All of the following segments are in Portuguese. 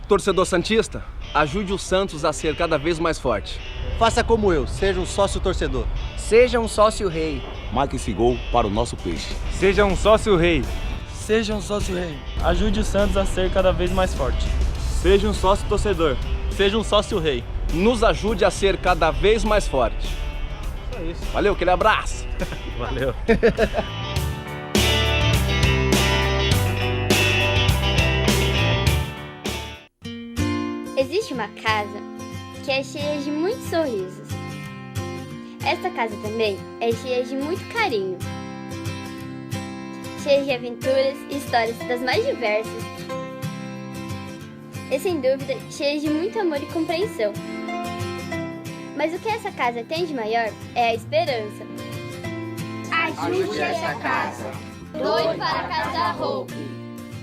Torcedor santista, ajude o Santos a ser cada vez mais forte. Faça como eu, seja um sócio torcedor. Seja um sócio rei. Marque esse gol para o nosso peixe. Seja um sócio rei. Seja um sócio rei. Ajude o Santos a ser cada vez mais forte. Seja um sócio torcedor. Seja um sócio rei. Nos ajude a ser cada vez mais forte. Só isso. Valeu, aquele abraço. Valeu. Existe uma casa que é cheia de muitos sorrisos. Esta casa também é cheia de muito carinho. Cheia de aventuras e histórias das mais diversas. E sem dúvida, cheia de muito amor e compreensão. Mas o que essa casa tem de maior é a esperança. Ajude essa casa. Doe para a Casa Hope.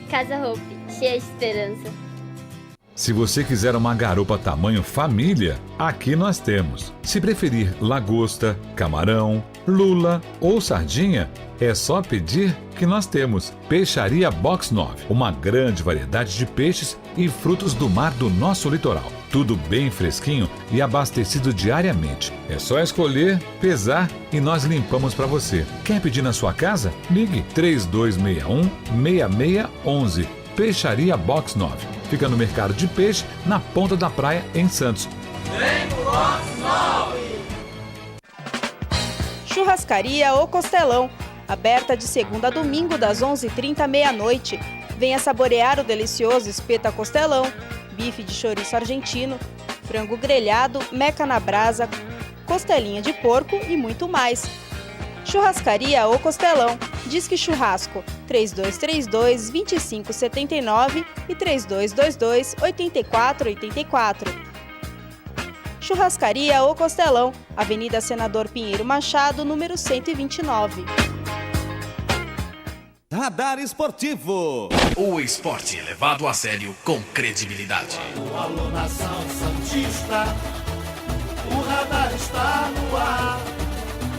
Casa Hope, cheia de esperança. Se você quiser uma garupa tamanho família, aqui nós temos. Se preferir lagosta, camarão, lula ou sardinha, é só pedir que nós temos. Peixaria Box 9, uma grande variedade de peixes e frutos do mar do nosso litoral. Tudo bem fresquinho e abastecido diariamente. É só escolher, pesar e nós limpamos para você. Quer pedir na sua casa? Ligue 3261-6611. Peixaria Box 9. Fica no Mercado de Peixe, na Ponta da Praia, em Santos. Vem pro Box 9! Churrascaria O Costelão. Aberta de segunda a domingo, das 11h30 à meia-noite. Venha saborear o delicioso espeto a costelão, bife de chouriço argentino, frango grelhado, meca na brasa, costelinha de porco e muito mais. Churrascaria O Costelão. Disque Churrasco 3232-2579 e 3222-8484. Churrascaria O Costelão, Avenida Senador Pinheiro Machado, número 129. Radar Esportivo. O esporte levado a sério com credibilidade. Alô, alô, nação santista, o radar está no ar.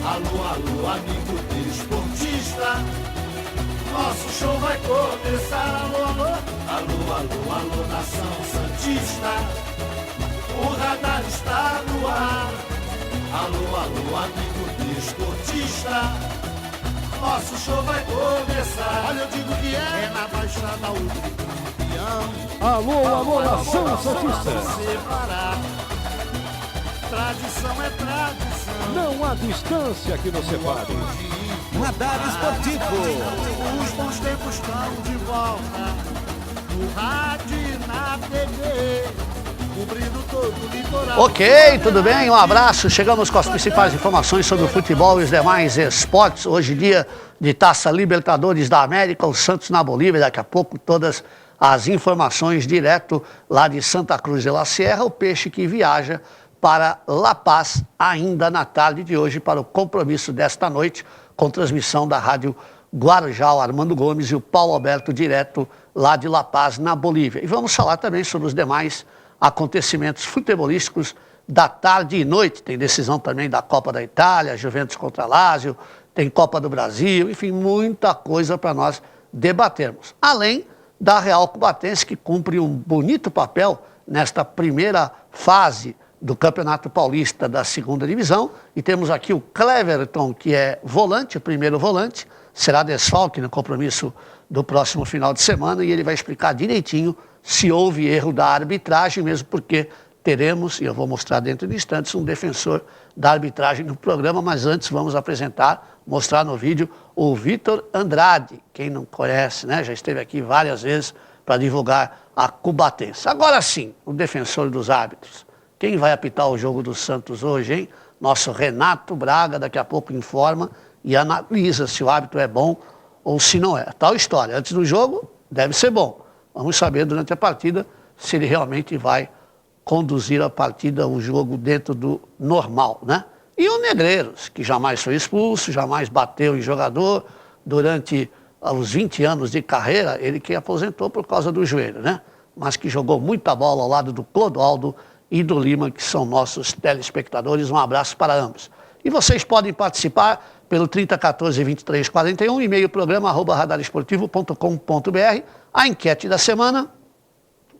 Alô, alô, amigo desportista, nosso show vai começar. Alô, alô, alô, alô, alô, nação santista, o radar está no ar. Alô, alô, amigo desportista, nosso show vai começar. Olha, eu digo que é na Baixada o campeão. Alô, alô, nação santista. Tradição é tradição. Não há distância que nos separe. Radar Esportivo. Os bons tempos estão de volta. No rádio e na TV. Cobrindo todo o litoral. Ok, tudo bem? Um abraço. Chegamos com as principais informações sobre o futebol e os demais esportes. Hoje, dia de Taça Libertadores da América, o Santos na Bolívia. Daqui a pouco, todas as informações direto lá de Santa Cruz de la Sierra. O peixe que viaja para La Paz, ainda na tarde de hoje, para o compromisso desta noite, com transmissão da Rádio Guarujá, o Armando Gomes e o Paulo Alberto, direto lá de La Paz, na Bolívia. E vamos falar também sobre os demais acontecimentos futebolísticos da tarde e noite. Tem decisão também da Copa da Itália, Juventus contra Lazio, tem Copa do Brasil, enfim, muita coisa para nós debatermos. Além da Real Cubatense, que cumpre um bonito papel nesta primeira fase do Campeonato Paulista da segunda divisão. E temos aqui o Cleverton, que é volante, o primeiro volante, será desfalque no compromisso do próximo final de semana, e ele vai explicar direitinho se houve erro da arbitragem, mesmo porque teremos, e eu vou mostrar dentro de instantes, um defensor da arbitragem no programa, mas antes vamos mostrar no vídeo o Vitor Andrade, quem não conhece, né? Já esteve aqui várias vezes para divulgar a Cubatense. Agora sim, o defensor dos árbitros. Quem vai apitar o jogo do Santos hoje, hein? Nosso Renato Braga, daqui a pouco informa e analisa se o árbitro é bom ou se não é. Tal história. Antes do jogo, deve ser bom. Vamos saber durante a partida se ele realmente vai conduzir a partida, o jogo dentro do normal, né? E o Negreiros, que jamais foi expulso, jamais bateu em jogador durante os 20 anos de carreira, ele que aposentou por causa do joelho, né? Mas que jogou muita bola ao lado do Clodoaldo e do Lima, que são nossos telespectadores. Um abraço para ambos. E vocês podem participar pelo 3014-2341, e-mail programa @radaresportivo.com.br. A enquete da semana,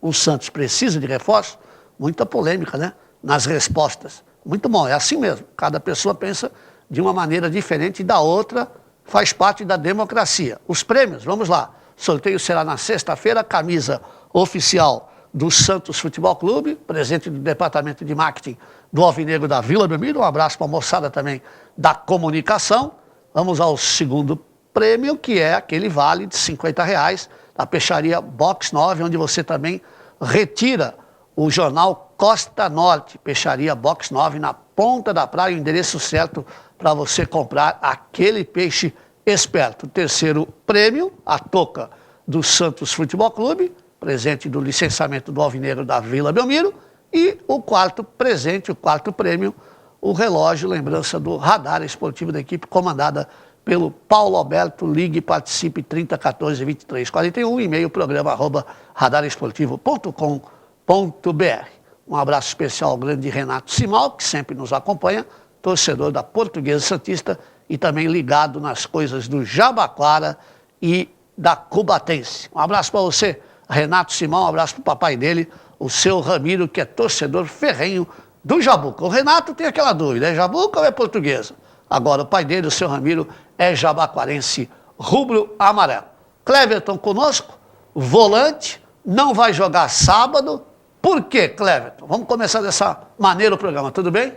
O Santos precisa de reforço? Muita polêmica, né? Nas respostas. Muito bom, é assim mesmo. Cada pessoa pensa de uma maneira diferente da outra, faz parte da democracia. Os prêmios, vamos lá. Sorteio será na sexta-feira, camisa oficial do Santos Futebol Clube, presente do Departamento de Marketing do Alvinegro da Vila Belmiro. Um abraço para a moçada também da comunicação. Vamos ao segundo prêmio, que é aquele vale de R$50 da peixaria Box 9, onde você também retira o jornal Costa Norte, peixaria Box 9, na ponta da praia, o endereço certo para você comprar aquele peixe esperto. O terceiro prêmio, a touca do Santos Futebol Clube, presente do licenciamento do Alvinegro da Vila Belmiro. E o quarto presente, o quarto prêmio, o relógio, lembrança do radar esportivo da equipe comandada pelo Paulo Alberto. Ligue, participe, 3014-2341, e-mail programa@radaresportivo.com.br. Um abraço especial ao grande Renato Simal, que sempre nos acompanha, torcedor da Portuguesa Santista e também ligado nas coisas do Jabaquara e da Cubatense. Um abraço para você, Renato Simão, um abraço para o papai dele, o seu Ramiro, que é torcedor ferrenho do Jabuca. O Renato tem aquela dúvida, é Jabuca ou é Portuguesa? Agora, o pai dele, o seu Ramiro, é jabaquarense rubro-amarelo. Cleverton conosco, volante, não vai jogar sábado. Por quê, Cleverton? Vamos começar dessa maneira o programa, tudo bem?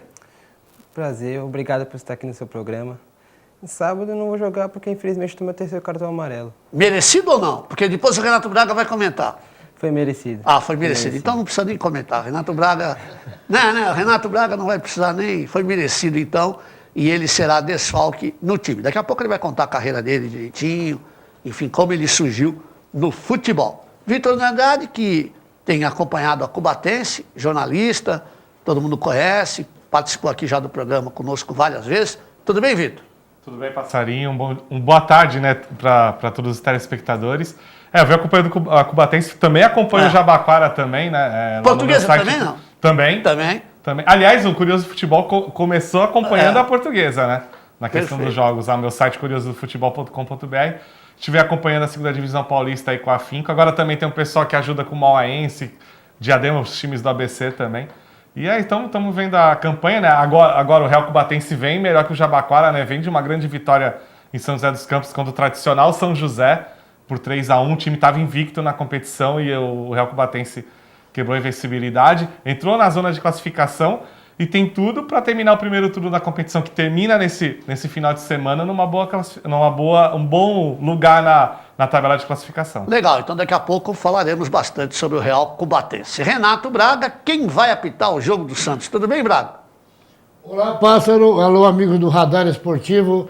Prazer, obrigado por estar aqui no seu programa. No sábado eu não vou jogar porque infelizmente tomei o terceiro cartão amarelo. Merecido ou não? Porque depois o Renato Braga vai comentar. Foi merecido. Ah, foi merecido. Então não precisa nem comentar. Renato Braga... Não, Renato Braga não vai precisar nem... Foi merecido então, e ele será desfalque no time. Daqui a pouco ele vai contar a carreira dele direitinho, enfim, como ele surgiu no futebol. Vitor Andrade, que tem acompanhado a Cubatense, jornalista, todo mundo conhece, participou aqui já do programa conosco várias vezes. Tudo bem, Vitor? Tudo bem, Passarinho? Boa tarde, né, para todos os telespectadores. Eu venho acompanhando a Cubatense, também acompanho o Jabaquara também, né? Portuguesa também, não? Também. Aliás, o Curioso Futebol começou acompanhando a Portuguesa, né? Na questão dos jogos, lá no meu site curiosodofutebol.com.br. Estive acompanhando a segunda divisão paulista aí com a afinco. Agora também tem um pessoal que ajuda com o Mauaense, Diadema, os times do ABC também. E aí, estamos vendo a campanha, né? Agora o Real Cubatense vem melhor que o Jabaquara, né? Vem de uma grande vitória em São José dos Campos contra o tradicional São José, por 3-1. O time estava invicto na competição e o Real Cubatense quebrou a invencibilidade. Entrou na zona de classificação e tem tudo para terminar o primeiro turno da competição, que termina nesse final de semana um bom lugar na tabela de classificação. Legal, então daqui a pouco falaremos bastante sobre o Real Cubatense. Renato Braga, quem vai apitar o jogo do Santos? Tudo bem, Braga? Olá, Pássaro. Alô, amigos do Radar Esportivo.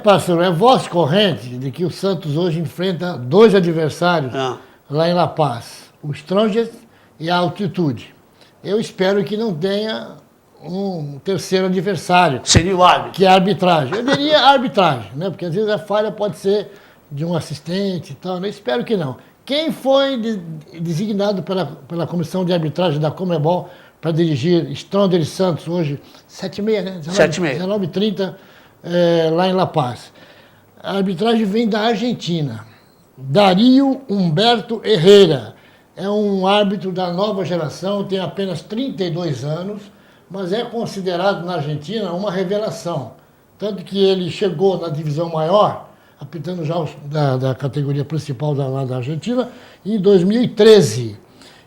Pássaro, é voz corrente de que o Santos hoje enfrenta dois adversários lá em La Paz, o Strongest e a Altitude. Eu espero que não tenha um terceiro adversário. Seria o árbitro. Que é a arbitragem. Eu diria a arbitragem, né? Porque às vezes a falha pode ser de um assistente e tal, né? Espero que não. Quem foi designado pela comissão de arbitragem da Conmebol para dirigir Strongest e Santos hoje, 7h30, né? 19h30, lá em La Paz. A arbitragem vem da Argentina. Darío Humberto Herrera. É um árbitro da nova geração, tem apenas 32 anos, mas é considerado na Argentina uma revelação. Tanto que ele chegou na divisão maior, apitando já da categoria principal lá da Argentina, em 2013.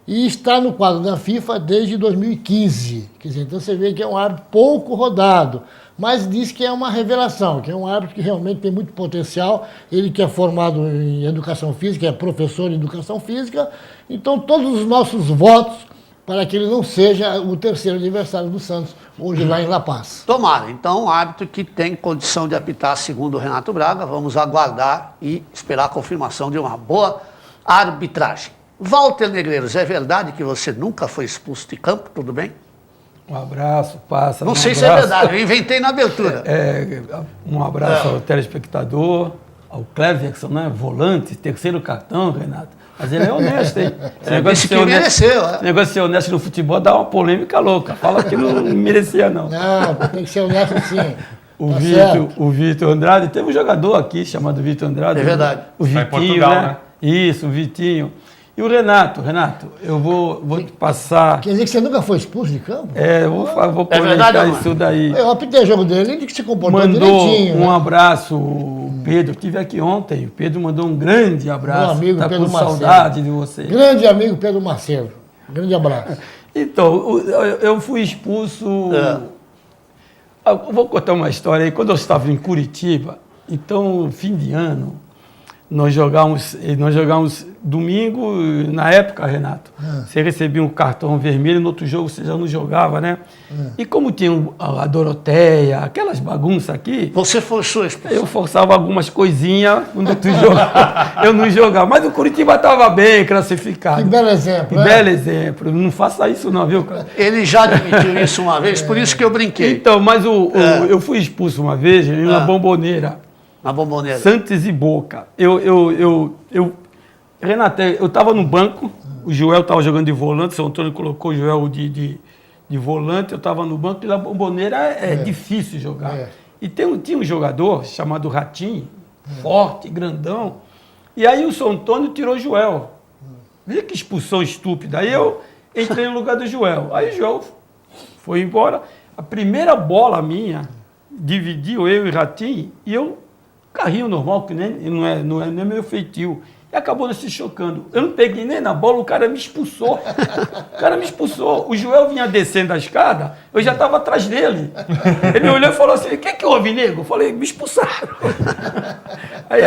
E está no quadro da FIFA desde 2015. Quer dizer, então você vê que é um árbitro pouco rodado, mas diz que é uma revelação, que é um árbitro que realmente tem muito potencial. Ele que é formado em educação física, é professor em educação física. Então todos os nossos votos para que ele não seja o terceiro adversário do Santos, hoje lá em La Paz. Tomara. Então, um árbitro que tem condição de apitar, segundo o Renato Braga. Vamos aguardar e esperar a confirmação de uma boa arbitragem. Walter Negreiros, é verdade que você nunca foi expulso de campo, tudo bem? Um abraço, Passa. Não sei se é verdade, eu inventei na abertura. Um abraço ao telespectador, ao Cleverson, né? Volante, terceiro cartão, Renato. Mas ele é honesto, hein? Esse negócio de ser honesto no futebol dá uma polêmica louca. Fala que não merecia, não. Não, tem que ser honesto sim. O Vitor Andrade, teve um jogador aqui chamado Vitor Andrade. É verdade. O Vitinho, Portugal, né? Isso, o Vitinho. E o Renato, eu vou te passar... Quer dizer que você nunca foi expulso de campo? Eu vou comentar isso daí. Eu apitei o jogo dele, ele que se comportou mandou direitinho. Um abraço, o Pedro, estive aqui ontem, o Pedro mandou um grande abraço. Meu amigo tá Pedro com Macedo. Saudade de você. Grande amigo Pedro Macedo. Grande abraço. Então, eu fui expulso... Eu vou contar uma história aí. Quando eu estava em Curitiba, então, fim de ano, nós jogávamos domingo, na época, Renato, você recebia um cartão vermelho, no outro jogo você já não jogava, né? E como tinha a Doroteia, aquelas bagunças aqui... Você forçou a expulsão? Eu forçava algumas coisinhas, no outro jogo eu não jogava. Mas o Curitiba estava bem classificado. Que belo exemplo. Que belo exemplo. Não faça isso não, viu, cara? Ele já admitiu isso uma vez, por isso que eu brinquei. Então, mas eu fui expulso uma vez em uma Bomboneira. Na Bomboneira. Santos e Boca. Renato, eu estava no banco, o Joel estava jogando de volante, o São Antônio colocou o Joel de volante, eu estava no banco, e na Bomboneira é difícil jogar. E tinha um jogador chamado Ratinho, forte, grandão, e aí o São Antônio tirou o Joel. Veja que expulsão estúpida. Aí eu entrei no lugar do Joel. Aí o Joel foi embora. A primeira bola minha dividiu eu e Ratinho, e eu carrinho normal, que não é nem meu feitio. E acabou se chocando. Eu não peguei nem na bola, o cara me expulsou. O Joel vinha descendo a escada, eu já estava atrás dele. Ele olhou e falou assim, o que houve, nego? Eu falei, me expulsaram. Aí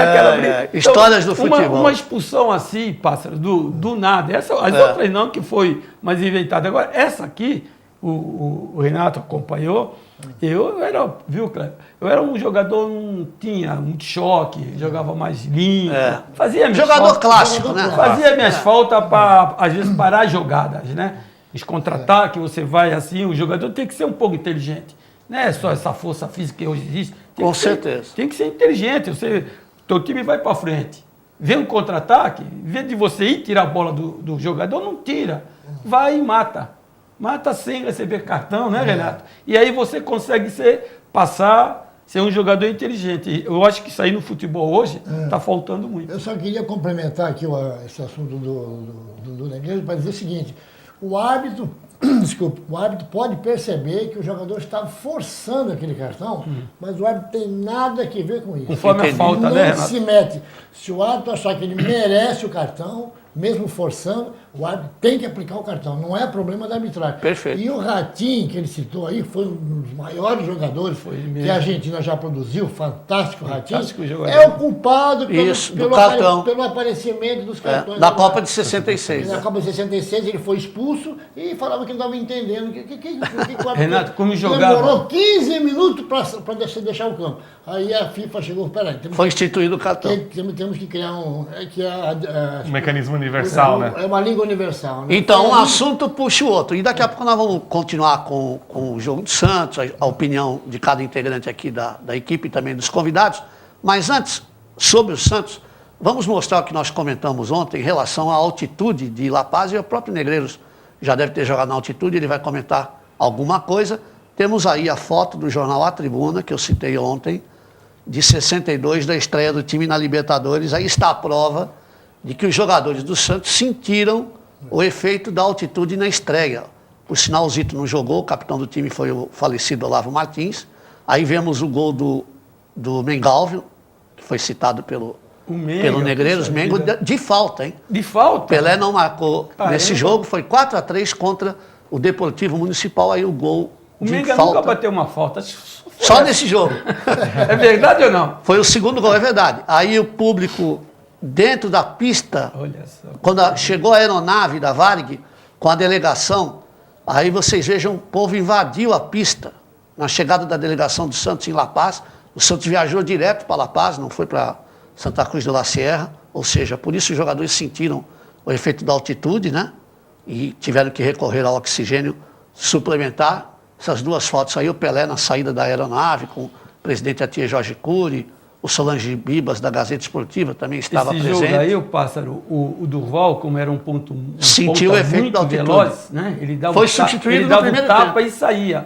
histórias do futebol. Uma expulsão assim, pássaro, do nada. As outras não, que foi mais inventada. Agora, essa aqui, o Renato acompanhou. Eu era um jogador, não tinha muito choque, jogava mais limpo. Fazia minhas jogador clássico, né? Fazia minhas faltas para, às vezes, parar as jogadas, né? Os contra-ataques, você vai assim, o jogador tem que ser um pouco inteligente. Não é só essa força física que hoje existe. Com certeza. Tem que ser inteligente. Teu time vai para frente. Vê um contra-ataque, em vez de você ir tirar a bola do jogador, não tira. Vai e mata. Mata sem receber cartão, né, Renato? E aí você consegue ser um jogador inteligente. Eu acho que isso aí no futebol hoje está faltando muito. Eu só queria complementar aqui esse assunto do Negreiro para dizer o seguinte, o árbitro pode perceber que o jogador está forçando aquele cartão, mas o árbitro tem nada a ver com isso. Conforme a falta, né, Renato? Se mete. Se o árbitro achar que ele merece o cartão, mesmo forçando, o árbitro tem que aplicar o cartão. Não é problema da arbitragem. Perfeito. E o Ratinho, que ele citou aí, foi um dos maiores jogadores que a Argentina já produziu, fantástico Ratinho. Fantástico jogador. É o culpado pelo aparecimento dos cartões. Da Copa de 66. Na Copa de 66 ele foi expulso e falava que não estava entendendo. Renato, como jogava? Demorou 15 minutos para deixar o campo. Aí a FIFA chegou, peraí. Foi instituído o cartão. Temos que criar um mecanismo universal, né? É uma língua universal. Né? Então, um assunto puxa o outro. E daqui a pouco nós vamos continuar com o jogo do Santos, a opinião de cada integrante aqui da equipe e também dos convidados. Mas antes, sobre o Santos, vamos mostrar o que nós comentamos ontem em relação à altitude de La Paz. E o próprio Negreiros já deve ter jogado na altitude, ele vai comentar alguma coisa. Temos aí a foto do jornal A Tribuna, que eu citei ontem, de 62, da estreia do time na Libertadores. Aí está a prova de que os jogadores do Santos sentiram o efeito da altitude na estreia. Por sinal, o Zito não jogou, o capitão do time foi o falecido Olavo Martins. Aí vemos o gol do Mengalvio, que foi citado pelo Negreiros, Mengo, de falta, hein? De falta? Pelé não marcou nesse jogo, foi 4-3 contra o Deportivo Municipal, aí o gol de Menga falta. Nunca bateu uma falta. Só nesse jogo. É verdade ou não? Foi o segundo gol, é verdade. Aí o público dentro da pista, quando chegou a aeronave da Varig com a delegação, aí vocês vejam, o povo invadiu a pista na chegada da delegação do Santos em La Paz. O Santos viajou direto para La Paz, não foi para Santa Cruz de la Sierra, ou seja, por isso os jogadores sentiram o efeito da altitude, né? E tiveram que recorrer ao oxigênio suplementar. Essas duas fotos aí, o Pelé na saída da aeronave, com o presidente Atier Jorge Cury, o Solange Bibas, da Gazeta Esportiva, também estava presente. Esse jogo aí, o Pássaro, o Durval, como era um ponto sentiu o efeito da altitude. Veloz, né? Ele dava foi substituído no primeiro tapa tempo. E saía.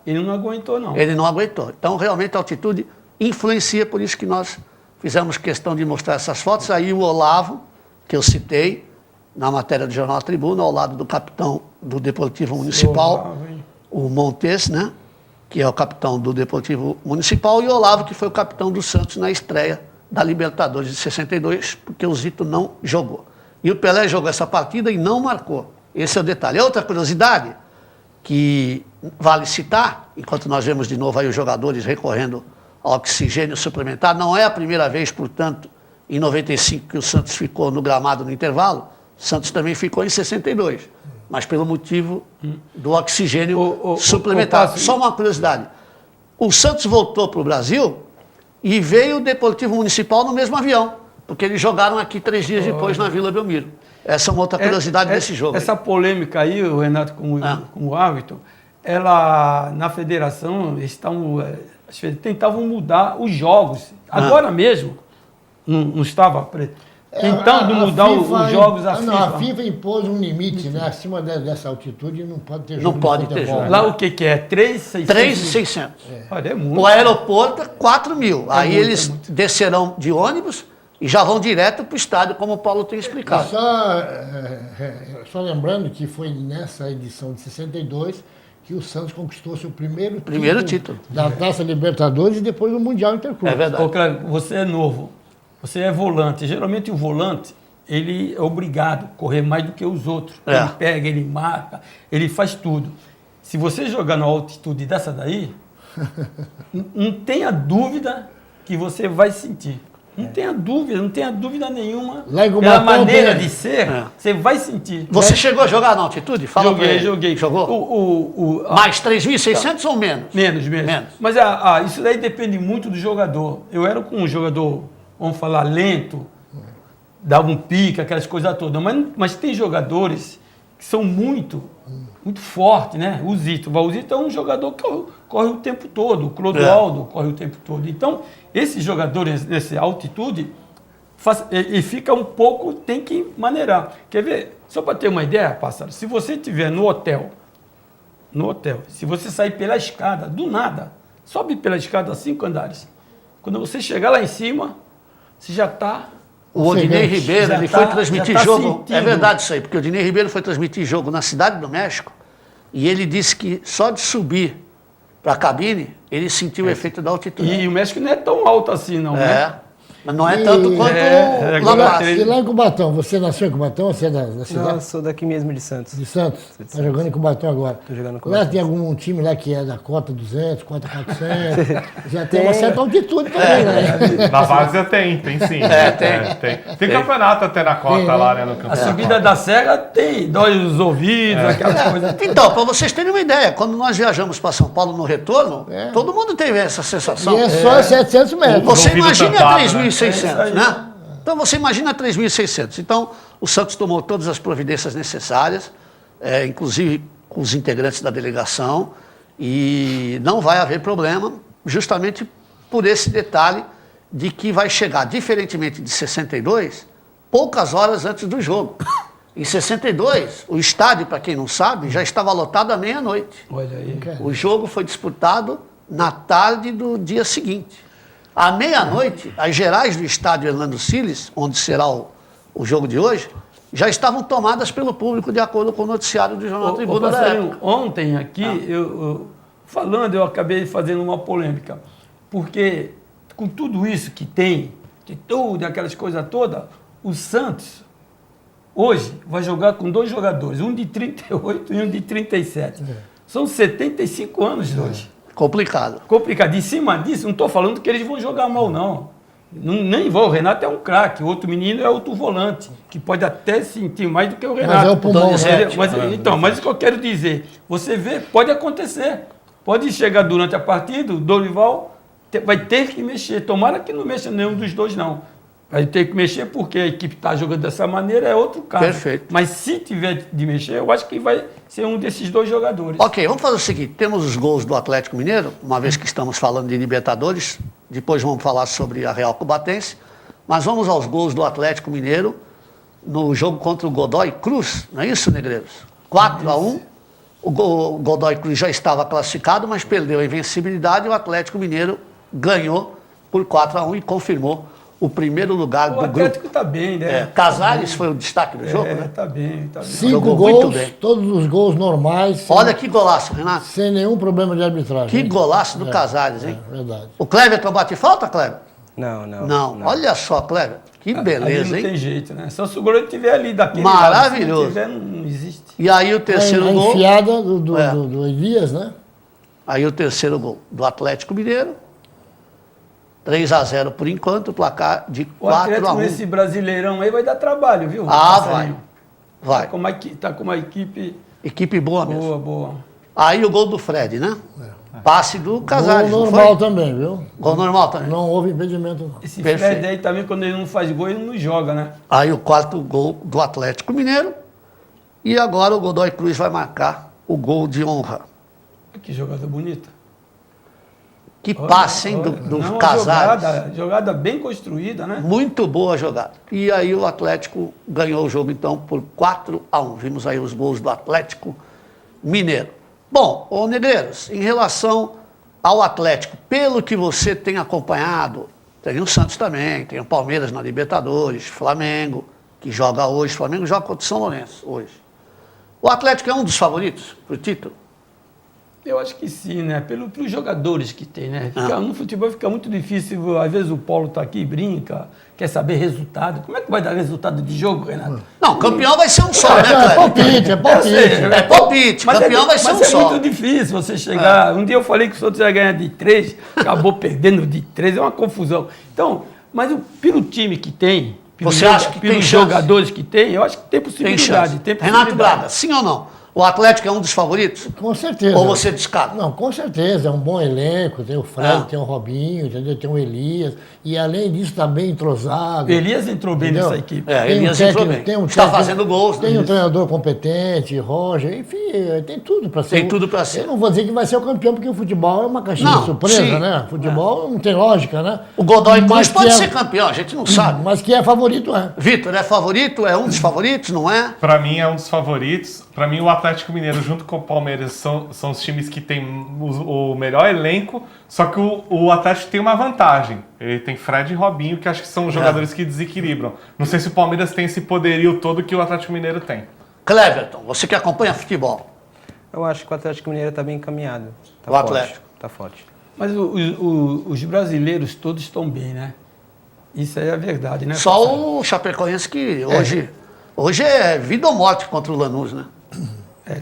Ele não aguentou, não. Ele não aguentou. Então, realmente, a altitude influencia, por isso que nós fizemos questão de mostrar essas fotos. Aí o Olavo, que eu citei, na matéria do Jornal Tribuna, ao lado do capitão do Deportivo Municipal, o Montes, né? Que é o capitão do Deportivo Municipal, e o Olavo, que foi o capitão do Santos na estreia da Libertadores de 62, porque o Zito não jogou. E o Pelé jogou essa partida e não marcou. Esse é o detalhe. Outra curiosidade que vale citar, enquanto nós vemos de novo aí os jogadores recorrendo ao oxigênio suplementar, não é a primeira vez, portanto, em 95 que o Santos ficou no gramado no intervalo, o Santos também ficou em 62, mas pelo motivo do oxigênio suplementar. Só uma curiosidade, o Santos voltou para o Brasil e veio o Deportivo Municipal no mesmo avião, porque eles jogaram aqui 3 dias depois na Vila Belmiro. Essa é uma outra curiosidade desse jogo. Essa polêmica aí, o Renato com o árbitro, ela, na federação, eles tentavam mudar os jogos. Agora mesmo, não estava tentando mudar os jogos a FIFA. Não, a FIFA impôs um limite, né? Acima dessa altitude não pode ter jogo. Não pode ter jogo. Lá o que é? 3.600? 3.600. Olha, é muito. O aeroporto é 4.000. Aí eles descerão de ônibus e já vão direto para o estádio, como o Paulo tem explicado. Só lembrando que foi nessa edição de 62 que o Santos conquistou seu primeiro título da Taça Libertadores e depois do Mundial Interclubes. É verdade. Você é novo, você é volante. Geralmente o volante, ele é obrigado a correr mais do que os outros. Ele pega, ele marca, ele faz tudo. Se você jogar na altitude dessa daí, não tenha dúvida que você vai sentir. Não tenha dúvida nenhuma. Pela maneira de ser, você vai sentir. Você chegou a jogar na altitude? Joguei. Jogou? Mais 3.600 ou menos? Menos. Mas isso daí depende muito do jogador. Eu era com um jogador, vamos falar, lento, dava um pique, aquelas coisas todas. Mas tem jogadores que são muito fortes, né? O Zito é um jogador que corre o tempo todo. O Clodoaldo corre o tempo todo. Então, esses jogadores nessa altitude, e fica um pouco, tem que maneirar. Quer ver? Só para ter uma ideia, Pássaro, se você estiver no hotel, se você sair pela escada, do nada, sobe pela escada 5 andares. Quando você chegar lá em cima, você já está... O Odinei Ribeiro, ele foi transmitir jogo. Sentindo. É verdade isso aí, porque o Odinei Ribeiro foi transmitir jogo na Cidade do México e ele disse que só de subir para a cabine, ele sentiu o efeito da altitude. E o México não é tão alto assim, não, né? Mas não é tanto quanto La Paz. E lá em Cubatão, você nasceu em Cubatão ou você é da cidade? Não, eu sou daqui mesmo, de Santos. De Santos? Está jogando em Cubatão agora. Estou jogando em Cubatão. Lá tem algum time lá que é da cota 200, cota 400? Já tem uma certa altitude também, né? Na várzea tem sim. Tem campeonato até na cota lá, né? No campeonato. A subida da serra dói os ouvidos, aquelas coisas. Então, para vocês terem uma ideia, quando nós viajamos para São Paulo no retorno, todo mundo teve essa sensação. E é só 700 metros. Você imagina 3.600, né? Então você imagina 3.600. Então o Santos tomou todas as providências necessárias, inclusive com os integrantes da delegação, e não vai haver problema, justamente por esse detalhe de que vai chegar, diferentemente de 62, poucas horas antes do jogo. Em 62, o estádio, para quem não sabe, já estava lotado à meia-noite. Olha aí. O jogo foi disputado na tarde do dia seguinte. À meia-noite, as gerais do estádio Hernando Siles, onde será o jogo de hoje, já estavam tomadas pelo público, de acordo com o noticiário do Jornal Tribuna da época. Ontem aqui, eu acabei fazendo uma polêmica, porque com tudo isso que tem, aquelas coisas todas, o Santos hoje vai jogar com 2 jogadores, um de 38 e um de 37. São 75 anos hoje. Complicado. Em cima disso, não estou falando que eles vão jogar mal, não. Nem vão. O Renato é um craque. O outro menino é outro volante, que pode até sentir mais do que o Renato. Mas é o pulmão, mas o que eu quero dizer, você vê, pode acontecer. Pode chegar durante a partida, o Dorival vai ter que mexer. Tomara que não mexa nenhum dos dois, não. Vai ter que mexer porque a equipe está jogando dessa maneira, é outro caso. Perfeito. Mas se tiver de mexer, eu acho que vai ser um desses 2 jogadores. Ok, vamos fazer o seguinte, temos os gols do Atlético Mineiro, uma vez que estamos falando de Libertadores, depois vamos falar sobre a Real Cubatense, mas vamos aos gols do Atlético Mineiro no jogo contra o Godoy Cruz, não é isso, Negreiros? 4-1, o Godoy Cruz já estava classificado, mas perdeu a invencibilidade e o Atlético Mineiro ganhou por 4-1 e confirmou o primeiro lugar do O grupo. Atlético tá bem, né? Casares foi o destaque do jogo, né? Tá bem, tá bem. 5 Jogou muito gols, bem. todos os gols normais. Olha que golaço, Renato. Sem nenhum problema de arbitragem. Que golaço do Casares, hein? Verdade. O Cleverton bate falta, Cleber? Não. Olha só, Cleber. Que beleza, Ali não hein? tem jeito, né? Só se o goleiro estiver ali daquele Maravilhoso. lado. Se não tiver, não existe. E aí o terceiro a gol. enfiada do Elias, né? Aí o terceiro gol do Atlético Mineiro. 3-0 por enquanto, o placar de 4-1. O Atlético nesse Brasileirão aí vai dar trabalho, viu? Vai. Tá com uma equipe... Equipe boa mesmo. Boa. Aí o gol do Fred, né? Passe do Casares. Gol normal também, viu? Gol normal também. Não houve impedimento, não. Esse Fred aí também, quando ele não faz gol, ele não joga, né? Aí o quarto gol do Atlético Mineiro. E agora o Godoy Cruz vai marcar o gol de honra. Que jogada bonita. Que passe, hein, do Não, Casares. Jogada bem construída, né? Muito boa jogada. E aí o Atlético ganhou o jogo, então, por 4-1. Vimos aí os gols do Atlético Mineiro. Bom, ô Negreiros, em relação ao Atlético, pelo que você tem acompanhado, tem o Santos também, tem o Palmeiras na Libertadores, Flamengo, que joga hoje, Flamengo joga contra o São Lourenço hoje. O Atlético é um dos favoritos para o título? Eu acho que sim, né? Pelos jogadores que tem, né? No futebol fica muito difícil, às vezes o Paulo tá aqui e brinca, quer saber resultado. Como é que vai dar resultado de jogo, Renato? Não, campeão vai ser um só, né, Cleber? É palpite. Campeão vai ser um só. Mas é muito difícil você chegar... Um dia eu falei que o Santos ia ganhar de 3, acabou perdendo de 3, é uma confusão. Então, mas pelo time que tem, você acha que pelos tem jogadores que tem, eu acho que tem possibilidade. Renato Braga, sim ou não? O Atlético é um dos favoritos? Com certeza. Ou você descarta? Não, com certeza. É um bom elenco. Tem o Fred, tem o Robinho, entendeu? Tem o Elias. E além disso, está bem entrosado. Elias entrou bem nessa equipe. Elias entrou bem. Está fazendo gols. Tem um treinador competente, Roger. Enfim, tem tudo para ser. Tem tudo para ser. Eu não vou dizer que vai ser o campeão, porque o futebol é uma caixinha de surpresa, né? Futebol não tem lógica, né? O Godoy Cruz pode ser campeão, a gente não sabe. Mas que é favorito, é. Vitor, é favorito? É um dos favoritos, não é? Para mim é um dos favoritos. Para mim o Atlético Mineiro junto com o Palmeiras são os times que têm o melhor elenco, só que o Atlético tem uma vantagem. Ele tem Fred e Robinho, que acho que são os jogadores que desequilibram. Não sei se o Palmeiras tem esse poderio todo que o Atlético Mineiro tem. Cleverton, você que acompanha futebol. Eu acho que o Atlético Mineiro está bem encaminhado. O Atlético. Está forte. Mas os brasileiros todos estão bem, né? Isso aí é a verdade, né? Só o Chapecoense que hoje é vida ou morte contra o Lanús, né?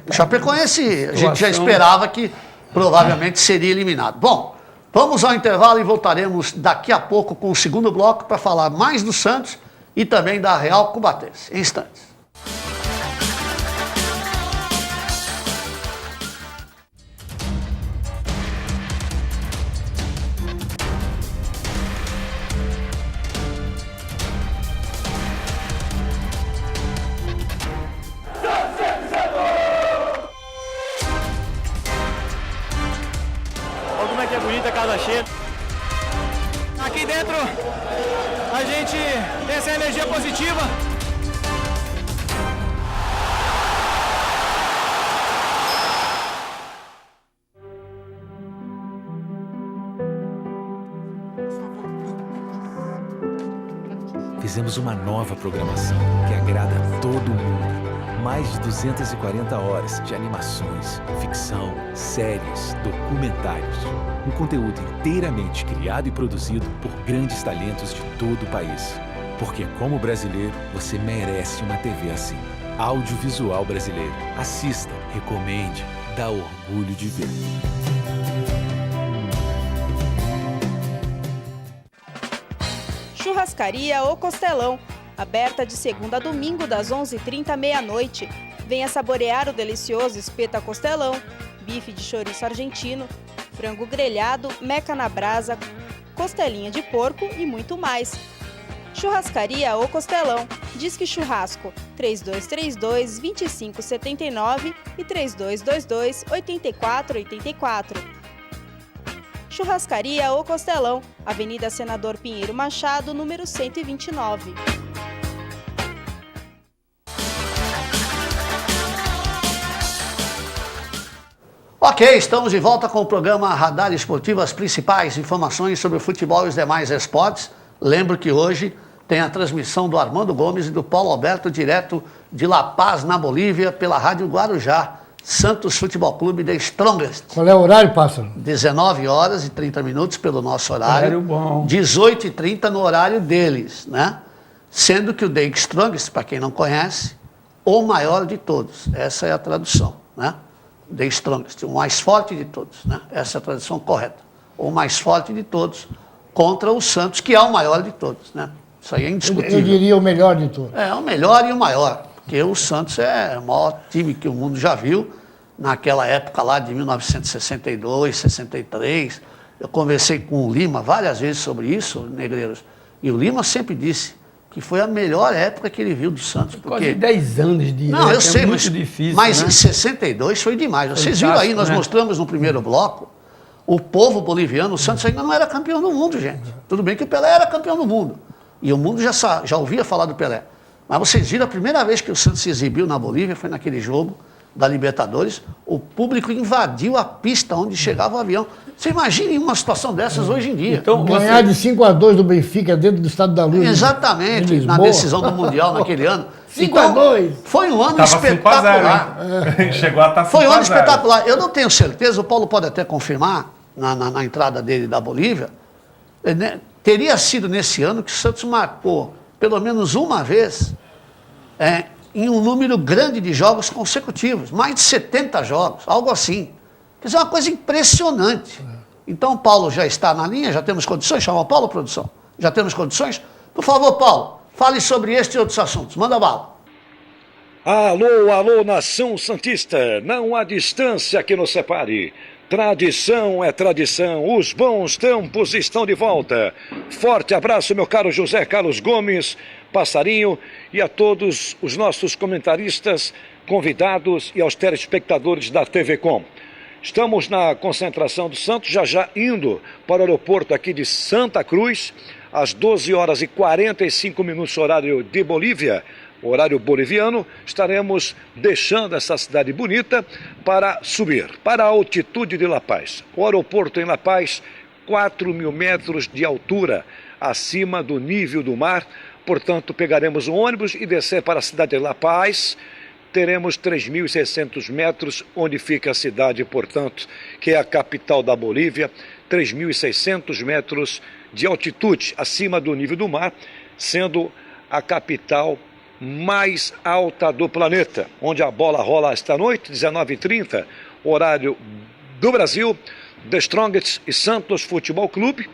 O Chapecoense, a gente já esperava que provavelmente seria eliminado. Bom, vamos ao intervalo e voltaremos daqui a pouco com o segundo bloco para falar mais do Santos e também da Real Cubatense. Em instantes. Aqui dentro a gente tem essa energia positiva. Fizemos uma nova programação que agrada a todo mundo. Mais de 240 horas de animações, ficção, séries, documentários. Um conteúdo inteiramente criado e produzido por grandes talentos de todo o país. Porque, como brasileiro, você merece uma TV assim. Audiovisual brasileiro. Assista, recomende, dá orgulho de ver. Churrascaria O Costelão. Aberta de segunda a domingo, das 11h30 à meia-noite. Venha saborear o delicioso espeto a costelão, bife de chouriço argentino, frango grelhado, meca na brasa, costelinha de porco e muito mais. Churrascaria O Costelão. Disque Churrasco 3232-2579 e 3222-8484. Churrascaria O Costelão, Avenida Senador Pinheiro Machado, número 129. Ok, estamos de volta com o programa Radar Esportivo, as principais informações sobre o futebol e os demais esportes, Lembro que hoje tem a transmissão do Armando Gomes e do Paulo Alberto, direto de La Paz, na Bolívia, pela Rádio Guarujá. Santos Futebol Clube The Strongest. Qual é o horário, Pássaro? 19h30 pelo nosso horário. Horário bom. 18h30 no horário deles, né? Sendo que o The Strongest, para quem não conhece, o maior de todos. Essa é a tradução, né? The Strongest, o mais forte de todos, né? Essa é a tradução correta. O mais forte de todos contra o Santos, que é o maior de todos, né? Isso aí é indiscutível. Eu diria o melhor de todos. É, o melhor e o maior, porque o Santos é o maior time que o mundo já viu, naquela época lá de 1962, 63. Eu conversei com o Lima várias vezes sobre isso, Negreiros, e o Lima sempre disse que foi a melhor época que ele viu do Santos. Porque... Quase 10 anos de Não, eu sei, muito difícil, mas né? em 62 foi demais. Vocês viram aí, nós mostramos no primeiro bloco, o povo boliviano, o Santos ainda não era campeão do mundo, gente. Tudo bem que o Pelé era campeão do mundo. E o mundo já ouvia falar do Pelé. Mas vocês viram, a primeira vez que o Santos se exibiu na Bolívia foi naquele jogo da Libertadores. O público invadiu a pista onde chegava o avião. Você imagine uma situação dessas hoje em dia. Então, ganhar de 5-2 do Benfica dentro do Estado da Luz. Exatamente, na decisão do Mundial naquele ano. 5-2. Foi um ano Tava espetacular. 5-0, chegou a estar 5-0. Foi um ano espetacular. Eu não tenho certeza, o Paulo pode até confirmar, na entrada dele da Bolívia, né, teria sido nesse ano que o Santos marcou, pelo menos uma vez, em um número grande de jogos consecutivos, mais de 70 jogos, algo assim. Quer dizer, uma coisa impressionante. Então, o Paulo já está na linha, já temos condições? Chama o Paulo, produção? Já temos condições? Por favor, Paulo, fale sobre este e outros assuntos. Manda bala. Alô, alô, nação santista, não há distância que nos separe. Tradição é tradição, os bons tempos estão de volta. Forte abraço, meu caro José Carlos Gomes, Passarinho, e a todos os nossos comentaristas, convidados e aos telespectadores da TV Com. Estamos na concentração do Santos, já indo para o aeroporto aqui de Santa Cruz, às 12h45, horário de Bolívia, horário boliviano. Estaremos deixando essa cidade bonita para subir para a altitude de La Paz. O aeroporto em La Paz, 4.000 metros de altura acima do nível do mar. Portanto, pegaremos um ônibus e descer para a cidade de La Paz. Teremos 3.600 metros, onde fica a cidade, portanto, que é a capital da Bolívia, 3.600 metros de altitude acima do nível do mar, sendo a capital mais alta do planeta, onde a bola rola esta noite, 19h30, horário do Brasil, The Strongest e Santos Futebol Clube,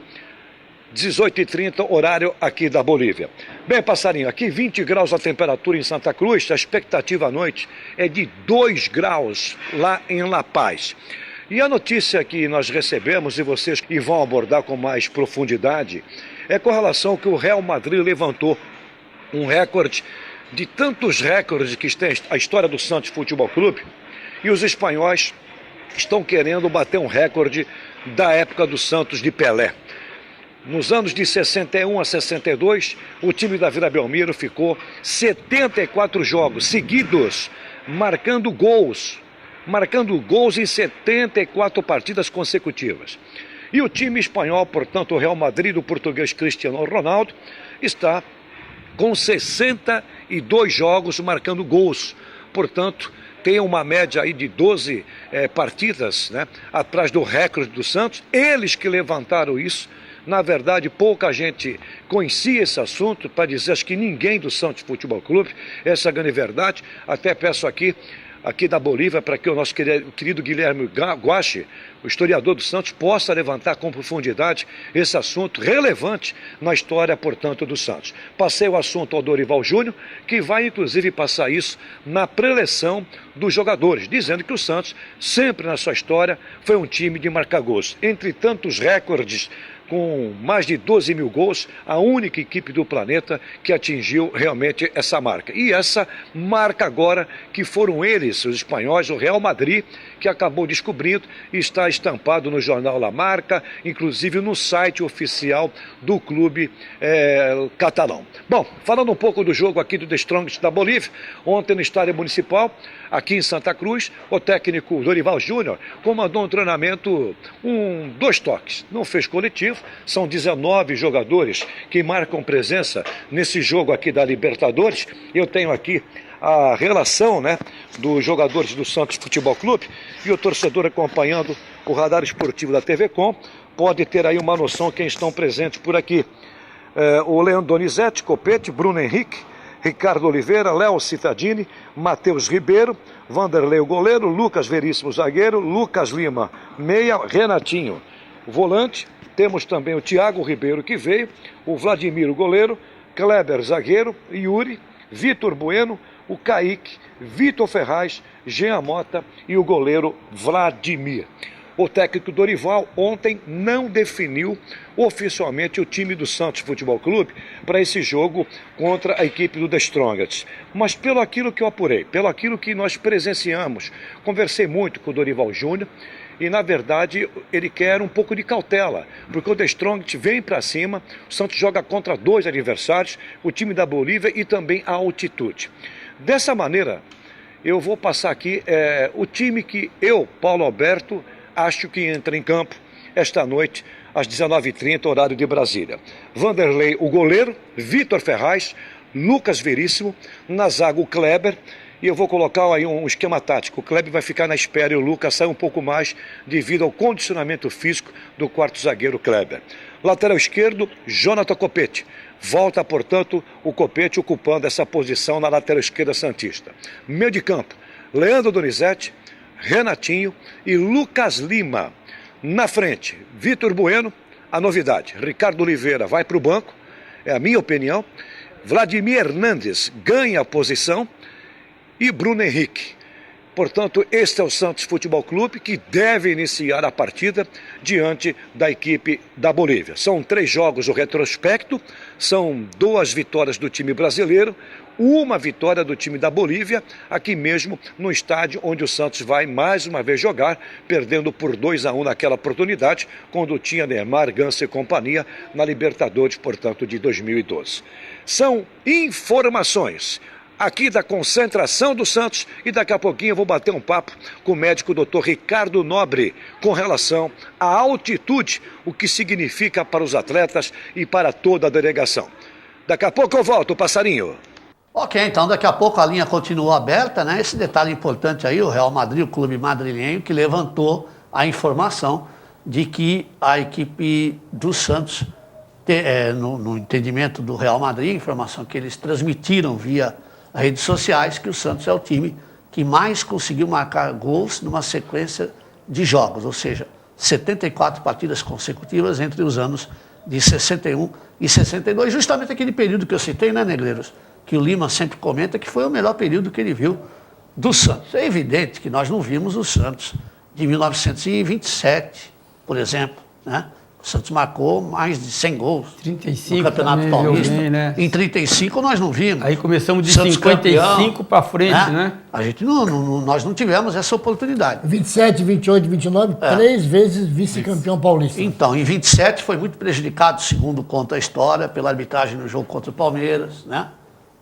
18h30, horário aqui da Bolívia. Bem, Passarinho, aqui 20 graus a temperatura em Santa Cruz, a expectativa à noite é de 2 graus lá em La Paz. E a notícia que nós recebemos, e vocês vão abordar com mais profundidade, é com relação ao que o Real Madrid levantou um recorde de tantos recordes que tem a história do Santos Futebol Clube, e os espanhóis estão querendo bater um recorde da época do Santos de Pelé. Nos anos de 61 a 62, o time da Vila Belmiro ficou 74 jogos seguidos, marcando gols em 74 partidas consecutivas. E o time espanhol, portanto, o Real Madrid do português Cristiano Ronaldo, está com 62 jogos marcando gols. Portanto, tem uma média aí de 12 partidas, né, atrás do recorde do Santos. Eles que levantaram isso. Na verdade, pouca gente conhecia esse assunto, para dizer, acho que ninguém do Santos Futebol Clube, essa é a grande verdade. Até peço aqui da Bolívia, para que o nosso querido Guilherme Guache, o historiador do Santos, possa levantar com profundidade esse assunto relevante na história, portanto, do Santos. Passei o assunto ao Dorival Júnior, que vai, inclusive, passar isso na preleção dos jogadores, dizendo que o Santos, sempre na sua história, foi um time de marcar gols. Entre tantos recordes, com mais de 12 mil gols, a única equipe do planeta que atingiu realmente essa marca. E essa marca agora, que foram eles, os espanhóis, o Real Madrid, que acabou descobrindo e está estampado no jornal La Marca, inclusive no site oficial do clube catalão. Bom, falando um pouco do jogo aqui do The Strongest da Bolívia, ontem no estádio municipal, aqui em Santa Cruz, o técnico Dorival Júnior comandou um treinamento, 2 toques, não fez coletivo, esportivo. São 19 jogadores que marcam presença nesse jogo aqui da Libertadores. Eu tenho aqui a relação, né, dos jogadores do Santos Futebol Clube, e o torcedor acompanhando o radar esportivo da TV Com pode ter aí uma noção quem estão presentes por aqui. O Leandro Donizete, Copete, Bruno Henrique, Ricardo Oliveira, Léo Cittadini, Matheus Ribeiro, Vanderlei o goleiro, Lucas Veríssimo zagueiro, Lucas Lima meia, Renatinho volante. Temos também o Thiago Ribeiro que veio, o Vladimir o goleiro, Kleber zagueiro, Yuri, Vitor Bueno, o Kaique, Vitor Ferraz, Jean Mota e o goleiro Vladimir. O técnico Dorival ontem não definiu oficialmente o time do Santos Futebol Clube para esse jogo contra a equipe do The Strongest. Mas pelo aquilo que eu apurei, pelo aquilo que nós presenciamos, conversei muito com o Dorival Júnior e, na verdade, ele quer um pouco de cautela, porque o The Strongest vem para cima, o Santos joga contra 2 adversários, o time da Bolívia e também a altitude. Dessa maneira, eu vou passar aqui o time que eu, Paulo Alberto, acho que entra em campo esta noite, às 19h30, horário de Brasília. Vanderlei, o goleiro, Vitor Ferraz, Lucas Veríssimo, na zaga o Kleber, e eu vou colocar aí um esquema tático. O Kleber vai ficar na espera e o Lucas sai um pouco mais devido ao condicionamento físico do quarto zagueiro Kleber. Lateral esquerdo, Jonathan Copete. Volta, portanto, o Copete ocupando essa posição na lateral esquerda santista. Meio de campo, Leandro Donizete, Renatinho e Lucas Lima. Na frente, Vitor Bueno, a novidade. Ricardo Oliveira vai para o banco, é a minha opinião. Vladimir Hernandes ganha a posição e Bruno Henrique. Portanto, este é o Santos Futebol Clube que deve iniciar a partida diante da equipe da Bolívia. São 3 jogos do retrospecto, são 2 vitórias do time brasileiro, uma vitória do time da Bolívia, aqui mesmo no estádio onde o Santos vai mais uma vez jogar, perdendo por 2-1 naquela oportunidade, quando tinha Neymar, Ganso e companhia na Libertadores, portanto, de 2012. São informações aqui da concentração do Santos e daqui a pouquinho eu vou bater um papo com o médico Dr. Ricardo Nobre com relação à altitude, o que significa para os atletas e para toda a delegação. Daqui a pouco eu volto, passarinho. Ok, então daqui a pouco a linha continua aberta, né? Esse detalhe importante aí, o Real Madrid, o clube madrilenho, que levantou a informação de que a equipe do Santos, no entendimento do Real Madrid, informação que eles transmitiram via redes sociais, que o Santos é o time que mais conseguiu marcar gols numa sequência de jogos, ou seja, 74 partidas consecutivas entre os anos de 61 e 62, justamente aquele período que eu citei, né, Negreiros? Que o Lima sempre comenta que foi o melhor período que ele viu do Santos. É evidente que nós não vimos o Santos de 1927, por exemplo, né? O Santos marcou mais de 100 gols 35 no Campeonato Paulista. Bem, né? Em 35 nós não vimos. Aí começamos de Santos 55 para frente, né? A gente nós não tivemos essa oportunidade. 27, 28, 29, 3 vezes vice-campeão paulista. Então, em 27 foi muito prejudicado, segundo conta a história, pela arbitragem no jogo contra o Palmeiras, né?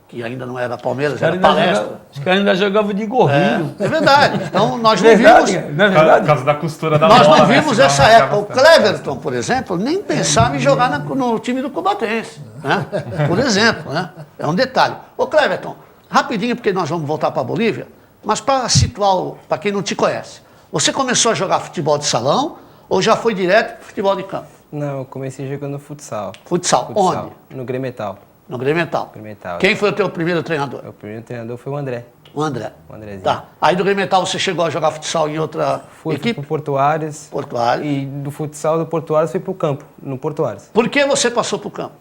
Que ainda não era Palmeiras, era Palestra. Os caras ainda jogavam de gorrinho. É verdade. Então, nós não vimos... Não é verdade? Por causa da costura da Nós bola, não vimos né? essa época. O Cleverton, por exemplo, nem pensava em jogar no time do Cubatense, né? Por exemplo, né? É um detalhe. Ô Cleverton, rapidinho, porque nós vamos voltar para a Bolívia, mas para situar, para quem não te conhece, você começou a jogar futebol de salão ou já foi direto para futebol de campo? Não, eu comecei jogando futsal. Futsal. Onde? No Grêmio-Metal. No Grêmio-Metal. Quem foi o teu primeiro treinador? O primeiro treinador foi o André. O André. O Andrezinho. Tá. Aí do Grêmio-Metal você chegou a jogar futsal em outra equipe? Fui pro Portuários. Portuários. E do futsal do Portuários fui pro campo, no Portuários. Por que você passou pro campo?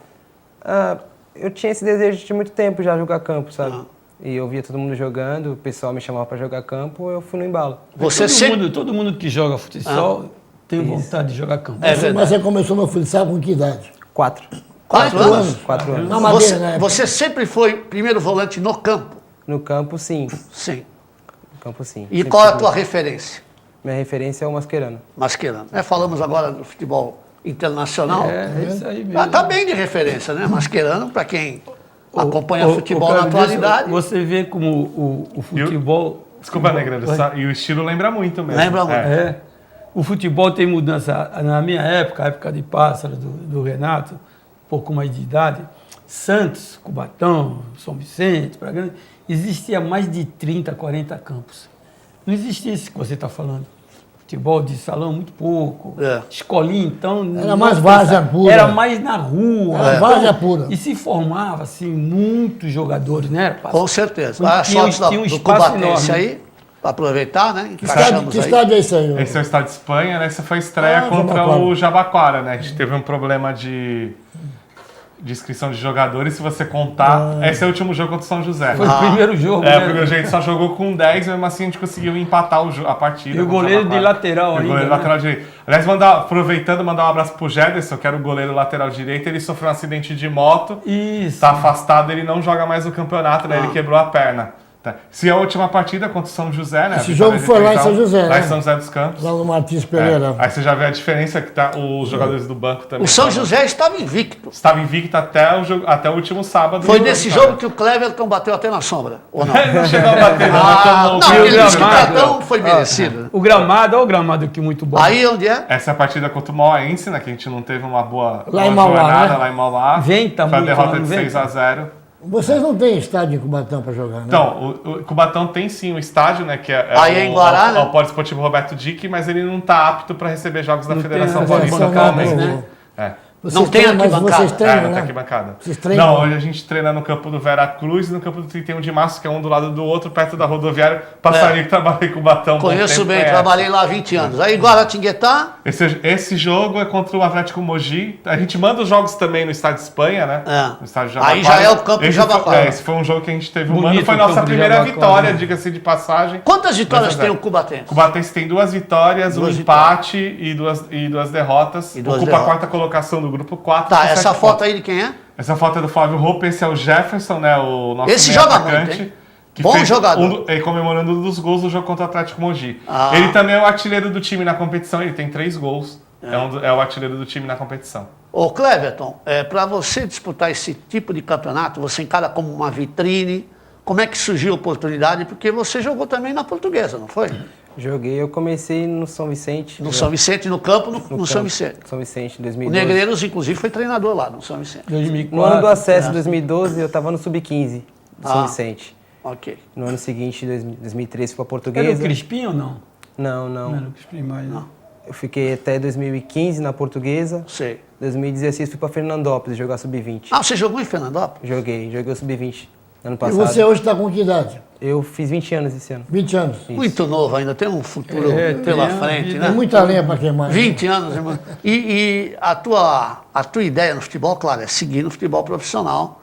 Eu tinha esse desejo de muito tempo já jogar campo, sabe? E eu via todo mundo jogando, o pessoal me chamava para jogar campo, eu fui no embalo. Todo mundo que joga futsal tem vontade de jogar campo. Mas você começou no futsal com que idade? 4 anos? 4 anos. Na Madeira, né? Você sempre foi primeiro volante no campo? No campo, sim. Sim. No campo, sim. E qual é a tua referência? Minha referência é o Mascherano. Mascherano. Falamos agora do futebol internacional. É isso aí mesmo. Tá bem de referência, né? Mascherano, para quem acompanha futebol na atualidade. Você vê como o futebol... Desculpa, Negrão, e o estilo lembra muito mesmo. Lembra muito. O futebol tem mudança. Na minha época, a época de Pássaro, do Renato, um pouco mais de idade, Santos, Cubatão, São Vicente, Praia Grande, existia mais de 30, 40 campos. Não existia isso que você está falando. Futebol de salão, muito pouco. Escolinha, então... Era mais várzea pura. Era mais na rua. Era várzea pura. E se formava, assim, muitos jogadores, né? Com certeza. As fotos do Cubatense aí, para aproveitar, né? Que estádio é esse aí? Esse é o estádio de Espanha, né? Essa foi a estreia contra Jabaquara. o Jabaquara, né? A gente teve um problema de inscrição de jogadores, se você contar. Esse é o último jogo contra o São José. Foi o primeiro jogo, É, né? o primeiro jogo a gente só jogou com 10, mesmo assim a gente conseguiu empatar a partida. E o goleiro de lateral ainda. O goleiro né? lateral direito. Aliás, aproveitando, mandar um abraço pro Jederson, que era o goleiro lateral direito. Ele sofreu um acidente de moto. Isso. Tá afastado, ele não joga mais no campeonato, né? Ele quebrou a perna. Tá. Se a última partida contra o São José, né? Esse jogo foi lá em São José, lá né? em São José dos Campos. Lá no Martins Pereira. Aí você já vê a diferença que tá os jogadores do banco também. O São José estava invicto. Estava invicto até o último sábado. Foi nesse jogo que o Cleverton bateu até na sombra, ou não? Não chegou a bater, não. Não, ele disse que o cartão foi merecido. O gramado, olha o gramado aqui muito bom. Aí onde é? Essa é a partida contra o Mauaense, né? Que a gente não teve uma boa Lá em Mauá, jornada né? lá em Mauá. Venta foi a muito, derrota não de venta? 6-0. Vocês não têm estádio em Cubatão para jogar, né? Então, o Cubatão tem sim um estádio, né? Que é Aí em Guará, né? o Poliesportivo Roberto Dick, mas ele não está apto para receber jogos da Federação tem Paulista arquibancadas, atualmente. né? É. Não tem arquibancada. Vocês treinam, Não tem né? arquibancada. Vocês treinam? Não, hoje a gente treina no campo do Vera Cruz e no campo do 31 de Março, que é um do lado do outro, perto da rodoviária. Passarinho que trabalhei com o Cubatão. Conheço bem, trabalhei lá há 20 anos. Aí Guaratinguetá. Esse jogo é contra o Atlético Mogi. A gente manda os jogos também no Estádio Espanha, né? No Estádio Jabaquara. Aí já é o campo Jabaquara. Esse foi um jogo que a gente teve. Bonito, foi o nossa campo de primeira Jabaquara, vitória, né? diga-se de passagem. Quantas vitórias tem o Cubatense? O Cubatense tem 2 vitórias, um empate e duas derrotas. Ocupa a 4ª colocação do grupo 4. Tá, essa foto aí de quem é? Essa foto é do Flávio Roupa, esse é o Jefferson, né? O nosso Esse meio joga atacante. muito, hein? Que Bom fez jogador. comemorando um dos gols do jogo contra o Atlético Mogi. Ele também é o artilheiro do time na competição, ele tem 3 gols. É o artilheiro do time na competição. Ô Cleverton, para você disputar esse tipo de campeonato, você encara como uma vitrine. Como é que surgiu a oportunidade? Porque você jogou também na Portuguesa, não foi? Joguei, eu comecei no São Vicente. No São Vicente, no campo, no São Vicente. São Vicente, em O 2012. Negreiros, inclusive, foi treinador lá no São Vicente. 2004. No ano do acesso, em 2012, eu estava no Sub-15 do São Ah. Vicente. Ok. No ano seguinte, em 2013, fui para a Portuguesa. Era o Crispim ou não? Não, não. Não era o Crispim mais, não. Eu fiquei até 2015 na Portuguesa. Sei. 2016 fui para Fernandópolis jogar Sub-20. Ah, você jogou em Fernandópolis? Joguei o Sub-20 ano E passado. você hoje está com que idade? Eu fiz 20 anos esse ano. 20 anos. Isso. Muito novo ainda, tem um futuro tem pela a frente, vida. né? Tem muita lenha para queimar. 20 anos, irmão. E a tua ideia no futebol, claro, é seguir no futebol profissional,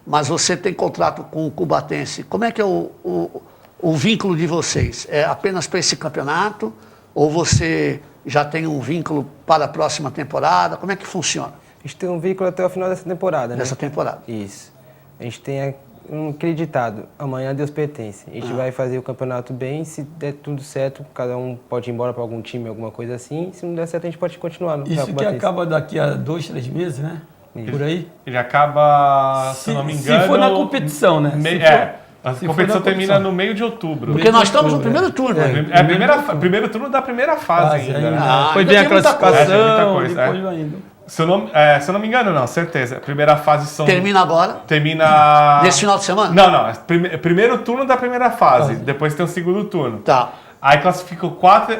mas você tem contrato com o Cubatense. Como é que é o vínculo de vocês? É apenas para esse campeonato? Ou você já tem um vínculo para a próxima temporada? Como é que funciona? A gente tem um vínculo até o final dessa temporada, né? Dessa temporada. Isso. A gente tem um acreditado, amanhã Deus pertence. A gente vai fazer o campeonato bem, se der tudo certo, cada um pode ir embora para algum time, alguma coisa assim. Se não der certo, a gente pode continuar no Isso que Cubatense. acaba daqui a 2, 3 meses, né? Por aí. Ele acaba, se não me engano... Se for na competição, né? A competição termina no meio de outubro. Porque nós estamos no primeiro turno. Primeiro turno da primeira fase ainda. Né? Depois vem a classificação, muita coisa, depois vai indo. Se eu não me engano, não, certeza. A primeira fase são... Termina agora? Termina... Nesse final de semana? Não. Primeiro turno da primeira fase. Depois tem o segundo turno. Tá. Aí classificam 4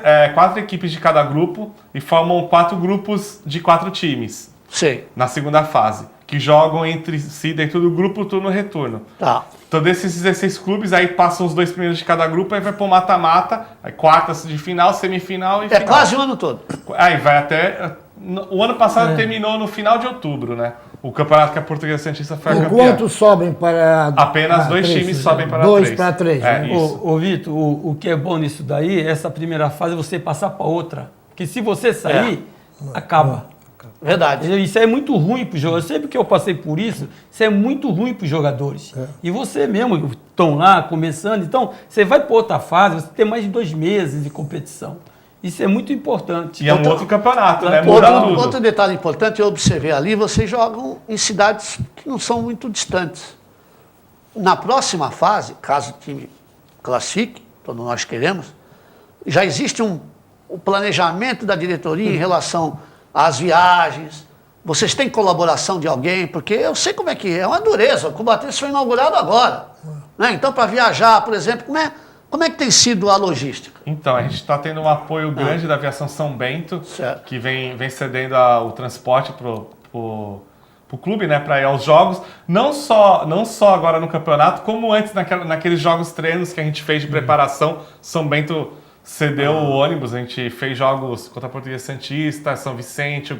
equipes de cada grupo e formam 4 grupos de 4 times. Sei. Na segunda fase. Que jogam entre si dentro do grupo turno-retorno. Tá. Então, desses 16 clubes, aí passam os 2 primeiros de cada grupo, aí vai pro mata-mata, aí quartas de final, semifinal e final. É quase o ano todo. Aí vai até... O ano passado terminou no final de outubro, né? O campeonato que a Portuguesa Santista foi a campeã. Quantos sobem para... Apenas 2 times sobem para 3. 2 para 3. É, isso. Ô Vitor, o que é bom nisso daí, essa primeira fase, você passar para outra. Porque se você sair, acaba. Verdade. Isso é muito ruim para os jogadores. Sempre que eu passei por isso, isso é muito ruim para os jogadores. E você mesmo, que estão lá começando, então você vai para outra fase, você tem mais de 2 meses de competição. Isso é muito importante. E é um outro campeonato, né? Outro detalhe importante, eu observei ali, vocês jogam em cidades que não são muito distantes. Na próxima fase, caso o time classifique, todos nós queremos, já existe o planejamento da diretoria em relação às viagens? Vocês têm colaboração de alguém? Porque eu sei como é que é uma dureza. O Cubatense foi inaugurado agora. Né? Então, para viajar, por exemplo, como é que tem sido a logística? Então, a gente está tendo um apoio grande da Aviação São Bento, que vem cedendo o transporte pro clube, né, para ir aos jogos, não só agora no campeonato, como antes naqueles jogos treinos que a gente fez de preparação. São Bento cedeu o ônibus, a gente fez jogos contra a Portuguesa Santista, São Vicente,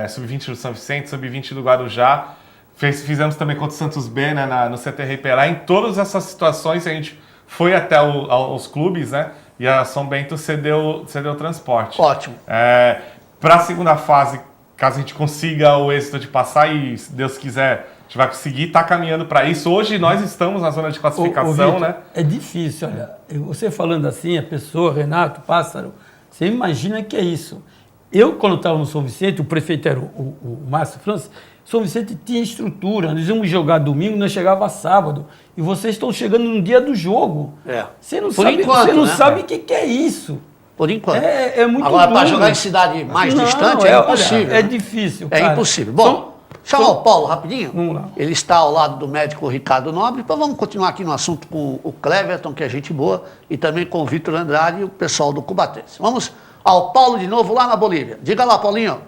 Sub-20 do São Vicente, Sub-20 do Guarujá. Fizemos também contra o Santos B, né, no CT Riperá. Em todas essas situações a gente foi até os clubes, né, e a São Bento cedeu o transporte. Ótimo. Para a segunda fase, caso a gente consiga o êxito de passar, e se Deus quiser, a gente vai conseguir, está caminhando para isso. Hoje nós estamos na zona de classificação, Victor, né? É difícil, olha, você falando assim, a pessoa, Renato, Pássaro, você imagina que é isso. Eu, quando estava no São Vicente, o prefeito era o Márcio França, São Vicente tinha estrutura, nós íamos jogar domingo, nós chegava sábado, e vocês estão chegando no dia do jogo. Você não sabe o que é isso. Por enquanto. É muito Agora, para jogar em cidade mais distante, é impossível. É difícil, cara. É impossível. Bom, chamar o Paulo rapidinho. Vamos lá. Ele está ao lado do médico Ricardo Nobre. Então vamos continuar aqui no assunto com o Cleverton, que é gente boa, e também com o Vitor Andrade e o pessoal do Cubatense. Vamos ao Paulo de novo lá na Bolívia. Diga lá, Paulinho.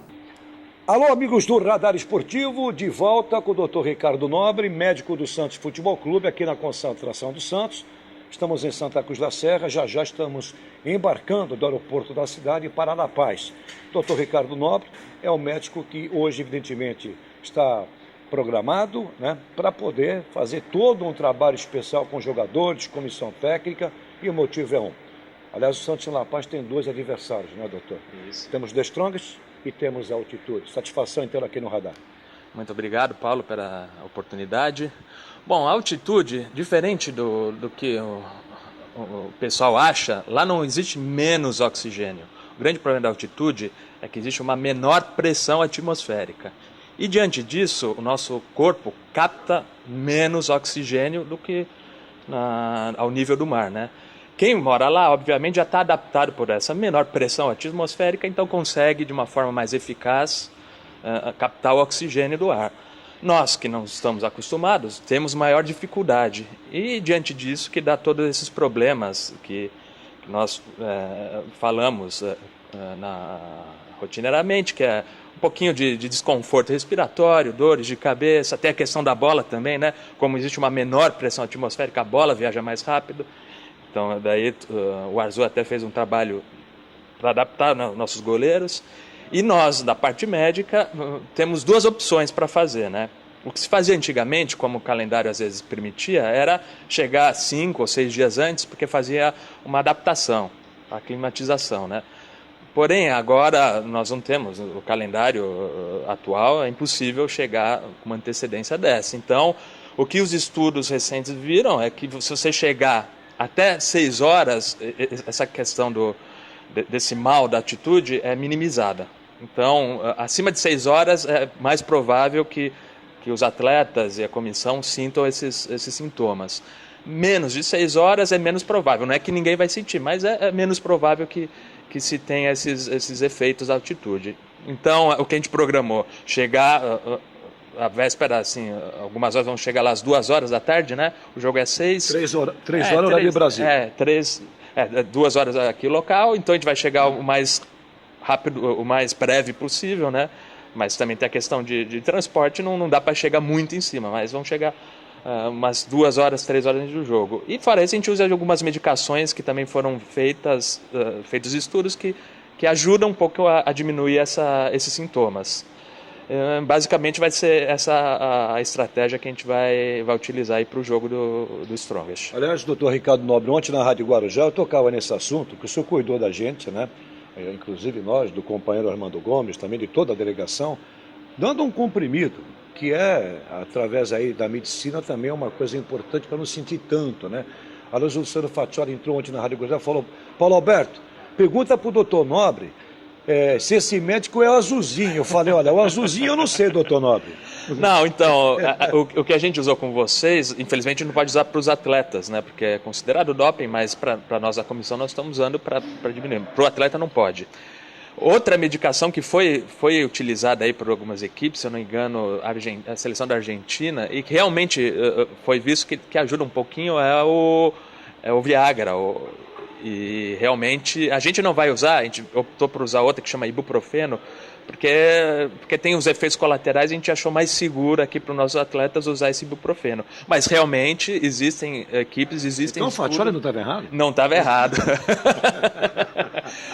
Alô, amigos do Radar Esportivo, de volta com o Dr. Ricardo Nobre, médico do Santos Futebol Clube, aqui na concentração do Santos. Estamos em Santa Cruz da Serra, já estamos embarcando do aeroporto da cidade para La Paz. Dr. Ricardo Nobre é o médico que hoje, evidentemente, está programado, né, para poder fazer todo um trabalho especial com jogadores, comissão técnica, e o motivo é um. Aliás, o Santos em La Paz tem 2 adversários, né, doutor? Isso. Temos The Strongest e temos a Altitude. Satisfação em tê-lo aqui no Radar. Muito obrigado, Paulo, pela oportunidade. Bom, a altitude, diferente do que o pessoal acha, lá não existe menos oxigênio. O grande problema da altitude é que existe uma menor pressão atmosférica. E diante disso, o nosso corpo capta menos oxigênio do que ao nível do mar, né? Quem mora lá, obviamente, já está adaptado por essa menor pressão atmosférica, então consegue, de uma forma mais eficaz, captar o oxigênio do ar. Nós, que não estamos acostumados, temos maior dificuldade. E, diante disso, que dá todos esses problemas que nós falamos rotineiramente, que é um pouquinho de desconforto respiratório, dores de cabeça, até a questão da bola também, né? Como existe uma menor pressão atmosférica, a bola viaja mais rápido. Então, daí o Arzu até fez um trabalho para adaptar nossos goleiros. E nós, da parte médica, temos 2 opções para fazer, né? O que se fazia antigamente, como o calendário às vezes permitia, era chegar 5 ou 6 dias antes, porque fazia uma adaptação, a climatização, né? Porém, agora nós não temos o calendário atual, é impossível chegar com uma antecedência dessa. Então, o que os estudos recentes viram é que se você chegar até 6 horas, essa questão desse mal da altitude é minimizada. Então, acima de 6 horas é mais provável que os atletas e a comissão sintam esses sintomas. Menos de 6 horas é menos provável. Não é que ninguém vai sentir, mas é menos provável que se tenha esses efeitos da altitude. Então, o que a gente programou, chegar a véspera, assim, algumas horas vão chegar lá às 2 horas da tarde, né? O jogo é 6. 3 horas horário do Brasil. 2 horas aqui local, então a gente vai chegar o mais rápido, o mais breve possível, né? Mas também tem a questão de transporte, não dá para chegar muito em cima, mas vão chegar umas 2 horas, 3 horas antes do jogo. E fora isso, a gente usa algumas medicações que também foram feitos estudos que ajudam um pouco a diminuir esses sintomas. Basicamente vai ser essa a estratégia que a gente vai utilizar para o jogo do Strongest. Aliás, doutor Ricardo Nobre, ontem na Rádio Guarujá eu tocava nesse assunto, que o senhor cuidou da gente, né? Inclusive nós, do companheiro Armando Gomes, também de toda a delegação, dando um comprimido, que através aí da medicina, também é uma coisa importante para não sentir tanto, né? Aliás, o Luciano Faccioli entrou ontem na Rádio Guarujá e falou: Paulo Alberto, pergunta para o doutor Nobre se esse médico é o azulzinho. Eu falei, olha, o azulzinho eu não sei, doutor Nobre. Não, então, o que a gente usou com vocês, infelizmente não pode usar para os atletas, né? Porque é considerado doping, mas para nós, a comissão, nós estamos usando para diminuir. Para o atleta não pode. Outra medicação que foi utilizada aí por algumas equipes, se eu não me engano, a seleção da Argentina, e que realmente foi visto que ajuda um pouquinho, é o Viagra. E realmente a gente não vai usar, a gente optou por usar outra que chama ibuprofeno, porque tem os efeitos colaterais, a gente achou mais seguro aqui para os nossos atletas usar esse ibuprofeno. Mas realmente existem equipes, existem Então o Faccioli não estava errado? Não estava errado.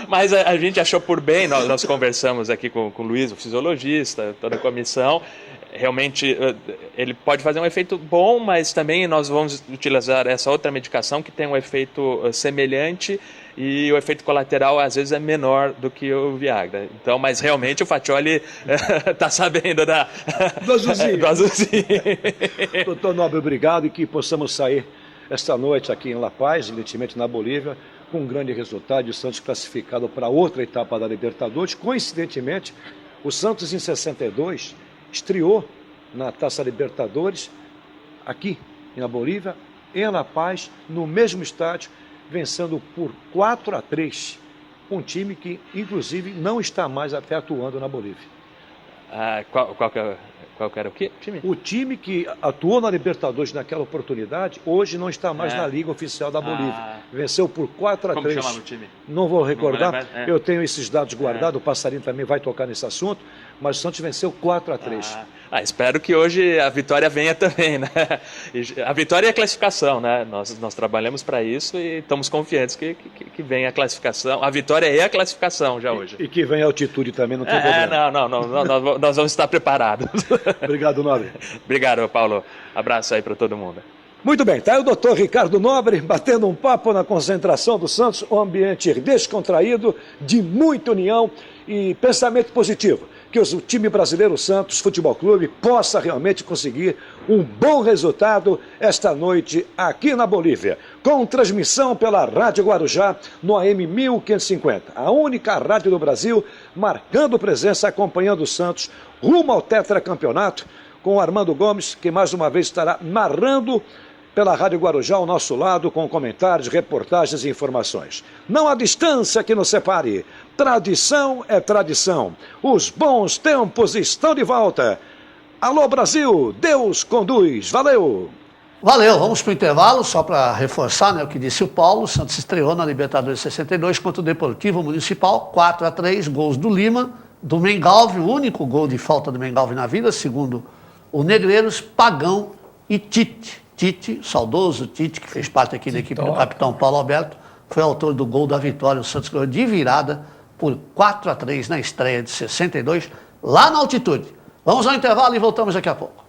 Mas a gente achou por bem, nós conversamos aqui com o Luiz, o fisiologista, toda a comissão. Realmente ele pode fazer um efeito bom, mas também nós vamos utilizar essa outra medicação que tem um efeito semelhante e o efeito colateral às vezes é menor do que o Viagra. Então, mas realmente o Faccioli está sabendo do azulzinho. Doutor Nobre, obrigado e que possamos sair esta noite aqui em La Paz, evidentemente na Bolívia, com um grande resultado, o Santos classificado para outra etapa da Libertadores. Coincidentemente, o Santos em 62 estreou na Taça Libertadores aqui na Bolívia, em La Paz, no mesmo estádio, vencendo por 4-3, um time que inclusive não está mais até atuando na Bolívia. Qual que era o quê? O time que atuou na Libertadores naquela oportunidade, hoje não está mais na Liga Oficial da Bolívia. Venceu por 4-3. Como chamava o time? Não vou recordar, eu tenho esses dados guardados, o Passarinho também vai tocar nesse assunto, mas o Santos venceu 4-3. Espero que hoje a vitória venha também, né? A vitória é a classificação, né? Nós trabalhamos para isso e estamos confiantes que venha a classificação. A vitória é a classificação já hoje. E que venha a altitude também, não tem problema. Nós vamos estar preparados. Obrigado, Nobre. Obrigado, Paulo. Abraço aí para todo mundo. Muito bem, tá aí o doutor Ricardo Nobre batendo um papo na concentração do Santos, um ambiente descontraído, de muita união e pensamento positivo. Que o time brasileiro Santos Futebol Clube possa realmente conseguir um bom resultado esta noite aqui na Bolívia, com transmissão pela Rádio Guarujá no AM 1550, a única rádio do Brasil marcando presença, acompanhando o Santos rumo ao tetracampeonato, com o Armando Gomes, que mais uma vez estará narrando pela Rádio Guarujá ao nosso lado, com comentários, reportagens e informações. Não há distância que nos separe. Tradição é tradição. Os bons tempos estão de volta. Alô, Brasil, Deus conduz. Valeu! Valeu, vamos para o intervalo, só para reforçar, né, o que disse o Paulo. O Santos estreou na Libertadores 62 contra o Deportivo Municipal, 4-3, gols do Lima, do Mengalve, o único gol de falta do Mengalve na vida, segundo o Negreiros, Pagão e Tite. Tite, saudoso Tite, que fez parte aqui da equipe do capitão Paulo Alberto, foi autor do gol da vitória. O Santos ganhou de virada por 4-3 na estreia de 62, lá na altitude. Vamos ao intervalo e voltamos daqui a pouco.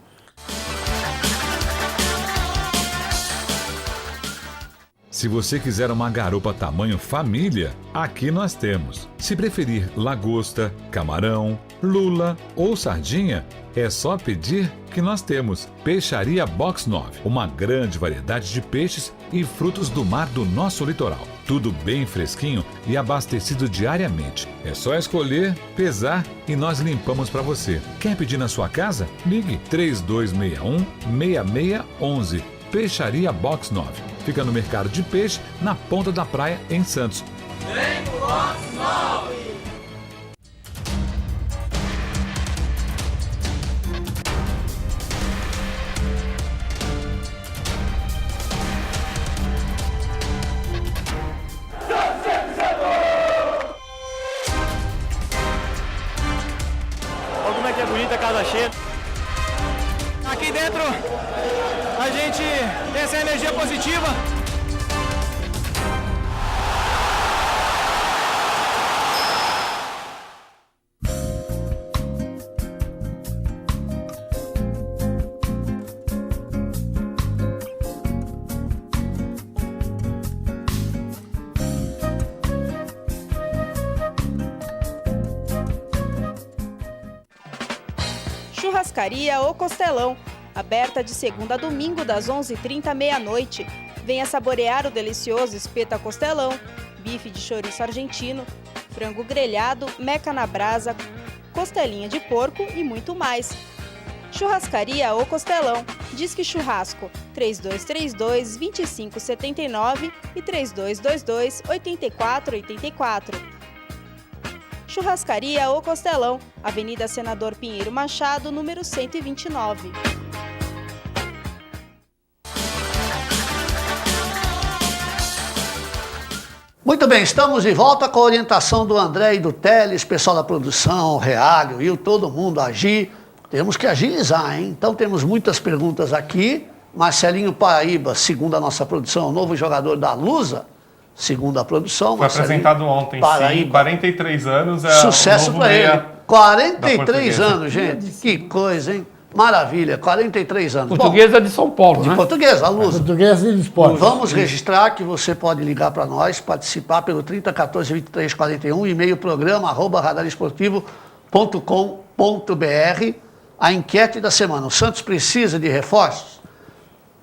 Se você quiser uma garupa tamanho família, aqui nós temos. Se preferir lagosta, camarão, lula ou sardinha, é só pedir que nós temos. Peixaria Box 9, uma grande variedade de peixes e frutos do mar do nosso litoral. Tudo bem fresquinho e abastecido diariamente. É só escolher, pesar e nós limpamos para você. Quer pedir na sua casa? Ligue 3261-6611. Peixaria Box 9. Fica no Mercado de Peixe, na Ponta da Praia, em Santos. Vem pro Box 9! Olha como é que é bonita a casa cheia. Aqui dentro a gente tem essa energia positiva. Churrascaria O Costelão, aberta de segunda a domingo das 11h30 à meia-noite. Venha saborear o delicioso espeta costelão, bife de chouriço argentino, frango grelhado, meca na brasa, costelinha de porco e muito mais. Churrascaria O Costelão. Disque Churrasco 3232-2579 e 3222-8484. Churrascaria O Costelão, Avenida Senador Pinheiro Machado, número 129. Muito bem, estamos de volta com a orientação do André e do Teles, pessoal da produção, Real, Will, todo mundo agir. Temos que agilizar, hein? Então temos muitas perguntas aqui. Marcelinho Paraíba, segundo a nossa produção, o novo jogador da Lusa, segundo a produção. Foi apresentado ontem, Paraíba. sim, 43 anos. É sucesso para ele. 43 anos, gente. Que coisa, hein? Maravilha, 43 anos. Portuguesa de São Paulo, né? Portuguesa, a Lusa. Portuguesa de esporte. Vamos registrar que você pode ligar para nós, participar pelo 3014-2341, e-mail programa@radarisportivo.com.br. A enquete da semana. O Santos precisa de reforços?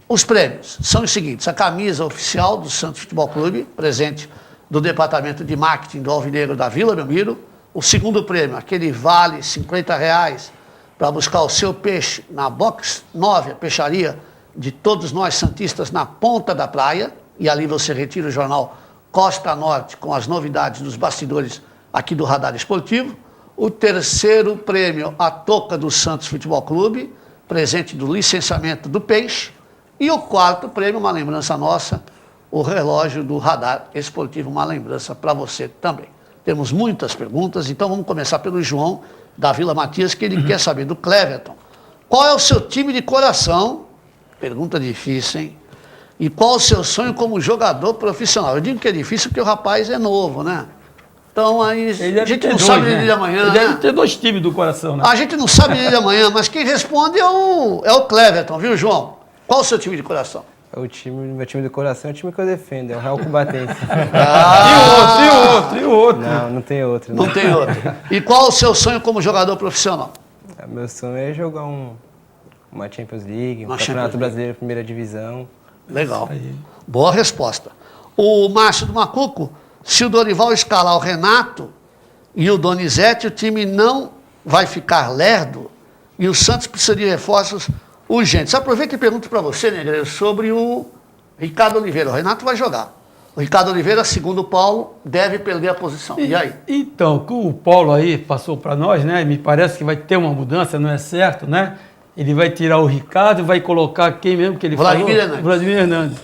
Os prêmios são os seguintes: a camisa oficial do Santos Futebol Clube, presente do Departamento de Marketing do Alvinegro da Vila Belmiro. O segundo prêmio, aquele vale R$50 para buscar o seu peixe na Box 9, a peixaria de todos nós santistas na ponta da praia. E ali você retira o jornal Costa Norte com as novidades dos bastidores aqui do Radar Esportivo. O terceiro prêmio, a touca do Santos Futebol Clube, presente do licenciamento do peixe. E o quarto prêmio, uma lembrança nossa, o relógio do Radar Esportivo, uma lembrança para você também. Temos muitas perguntas, então vamos começar pelo João da Vila Matias, que ele quer saber do Cleverton. Qual é o seu time de coração? Pergunta difícil, hein? E qual o seu sonho como jogador profissional? Eu digo que é difícil porque o rapaz é novo, né? Então aí a gente não sabe ele de amanhã. Ele deve ter dois times do coração, né? A gente não sabe ele de amanhã, mas quem responde é o Cleverton, viu, João? Qual o seu time de coração? Meu time de coração é o time que eu defendo, é o Real Cubatense. E outro. Não tem outro. Não tem outro. E qual o seu sonho como jogador profissional? Meu sonho é jogar uma Champions League, um Campeonato Brasileiro, primeira divisão. Legal. Boa resposta. O Márcio do Macuco, se o Dorival escalar o Renato e o Donizete, o time não vai ficar lerdo e o Santos precisa de reforços urgentes. Aproveita e pergunto para você, Negreiro, sobre o Ricardo Oliveira. O Renato vai jogar. O Ricardo Oliveira, segundo o Paulo, deve perder a posição. E aí? Então, o Paulo aí passou para nós, né? Me parece que vai ter uma mudança, não é certo, né? Ele vai tirar o Ricardo e vai colocar quem mesmo que ele falou? Vladimir Hernandes.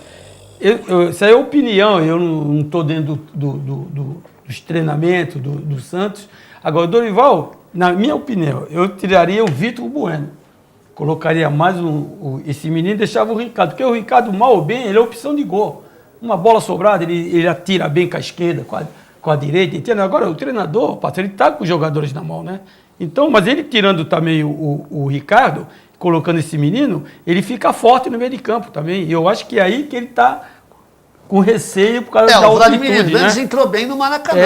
Isso aí é opinião, eu não estou dentro dos treinamentos do Santos. Agora, o Dorival, na minha opinião, eu tiraria o Vitor Bueno. Colocaria mais esse menino e deixava o Ricardo. Porque o Ricardo, mal ou bem, ele é opção de gol. Uma bola sobrada, ele atira bem com a esquerda, com a direita, entende? Agora, o treinador, ele está com os jogadores na mão, né? Então, mas ele tirando também o Ricardo, colocando esse menino, ele fica forte no meio de campo também. E eu acho que é aí que ele está com receio por causa da altitude, o Vladimir Hernandes entrou bem no Maracanã.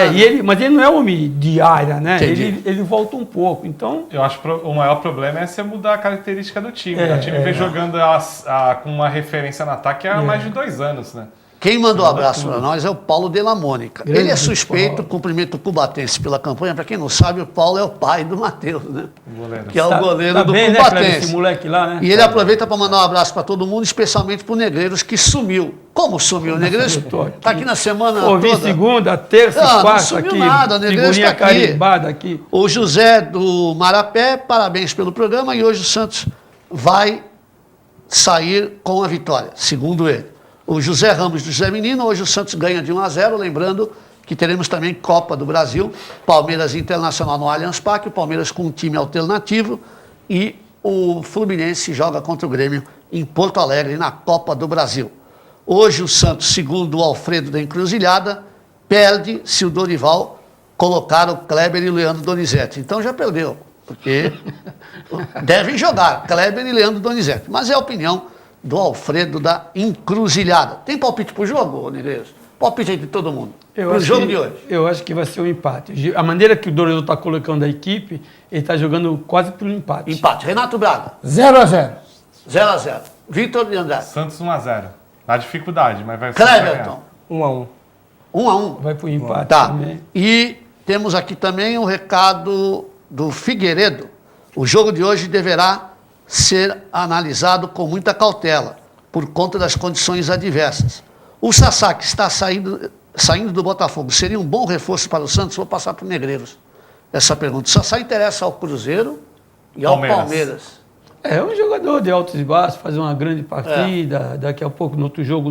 Mas ele não é homem de área, né? Ele volta um pouco, então... Eu acho que o maior problema é você mudar a característica do time. O time vem jogando com uma referência no ataque há mais de 2 anos, né? Quem mandou um abraço para nós é o Paulo de la Mônica. Ele é suspeito, cumprimento o Cubatense pela campanha. Para quem não sabe, o Paulo é o pai do Matheus, né? Que é o goleiro do Cubatense. Né, esse moleque lá, né? E ele aproveita para mandar um abraço para todo mundo, especialmente para o Negreiros, que sumiu. Como sumiu? O Negreiros está aqui na semana toda. Segunda, terça, quarta, não sumiu aqui. Nada, o Negreiros está carimbada aqui. O José do Marapé, parabéns pelo programa. E hoje o Santos vai sair com a vitória, segundo ele. O José Ramos do José Menino, hoje o Santos ganha de 1-0, lembrando que teremos também Copa do Brasil, Palmeiras Internacional no Allianz Parque, o Palmeiras com um time alternativo e o Fluminense joga contra o Grêmio em Porto Alegre na Copa do Brasil. Hoje o Santos, segundo o Alfredo da Encruzilhada, perde se o Dorival colocar o Kleber e o Leandro Donizete. Então já perdeu, porque devem jogar Kleber e Leandro Donizete, mas é a opinião do Alfredo da Encruzilhada. Tem palpite pro jogo, Negreiros? Palpite aí de todo mundo. Pro jogo de hoje. Eu acho que vai ser um empate. A maneira que o Dorival está colocando a equipe, ele está jogando quase por um empate. Empate. Renato Braga. 0-0. 0-0. Vitor de Andrade. Santos 1-0. Na dificuldade, mas vai ser. Cleverton. 1-1. 1-1. Vai pro empate tá. também. E temos aqui também um recado do Figueiredo. O jogo de hoje deverá ser analisado com muita cautela, por conta das condições adversas. O Sassá, que está saindo do Botafogo, seria um bom reforço para o Santos? Vou passar para o Negreiros essa pergunta. O Sassá interessa ao Cruzeiro e ao Palmeiras. É um jogador de altos e baixos, fazer uma grande partida, daqui a pouco no outro jogo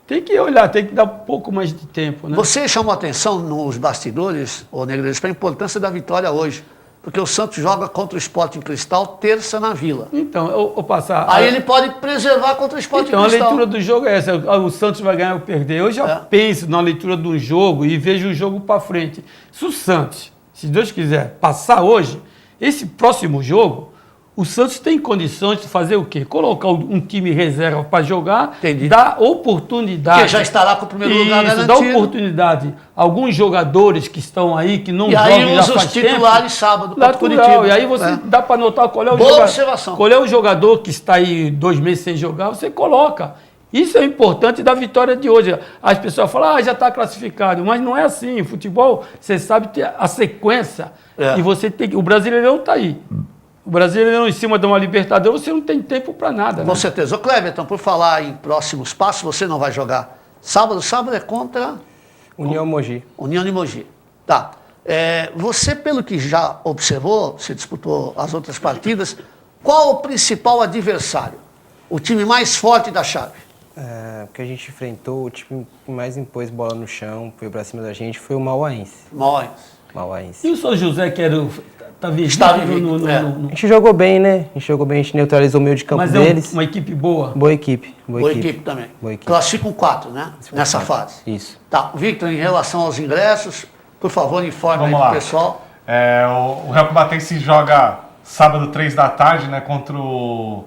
tem que olhar, tem que dar um pouco mais de tempo, né? Você chamou atenção nos bastidores, ô Negreiros, para a importância da vitória hoje, porque o Santos joga contra o Sporting Cristal terça na Vila. Então, eu passar... Aí ele pode preservar contra o Sporting Cristal. Então, a leitura do jogo é essa, o Santos vai ganhar ou perder. Eu já penso na leitura do jogo e vejo o jogo para frente. Se o Santos, se Deus quiser, passar hoje, esse próximo jogo, o Santos tem condições de fazer o quê? Colocar um time reserva para jogar, dar oportunidade. Que já estará com o primeiro lugar garantido. Dá oportunidade a alguns jogadores que estão aí, que não jogam já faz tempo. E aí usa os titulares sábado contra Curitiba. E aí você dá para notar qual é o observação. Qual é o jogador que está aí 2 meses sem jogar, você coloca. Isso é importante da vitória de hoje. As pessoas falam, já está classificado. Mas não é assim. Futebol, você sabe ter a sequência. E você tem. O Brasileirão está aí. O Brasileirão em cima de uma Libertadores, você não tem tempo para nada. Com certeza. Ô Cleverton, por falar em próximos passos, você não vai jogar sábado. Sábado é contra... União Mogi. União de Mogi. Tá. Você, pelo que já observou, você disputou as outras partidas, qual o principal adversário? O time mais forte da chave? O que a gente enfrentou, o time que mais impôs bola no chão, foi pra cima da gente, foi o Mauaense. Mauaense. E o São José, que era o... A gente jogou bem, né? A gente neutralizou o meio de campo deles. Mas uma equipe boa? Boa equipe. Boa equipe também. Classificam 4, né? Nessa fase. Isso. Tá. Victor, em relação aos ingressos, por favor, informe aí pro pessoal. O Real Cubatense joga sábado, 3 da tarde, né? Contra o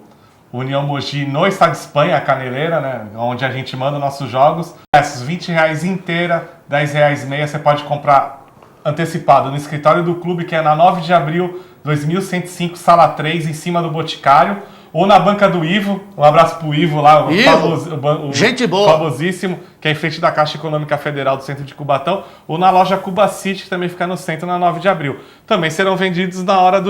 União Mogi no Estádio Espanha, a Caneleira, né? Onde a gente manda nossos jogos. Esses R$20 inteira, R$10 meia, você pode comprar antecipado no escritório do clube, que é na 9 de abril, 2105, sala 3, em cima do Boticário, ou na banca do Ivo. Um abraço pro Ivo lá, gente boa, famosíssimo, que é em frente da Caixa Econômica Federal do centro de Cubatão, ou na loja Cuba City, que também fica no centro, na 9 de abril. Também serão vendidos na hora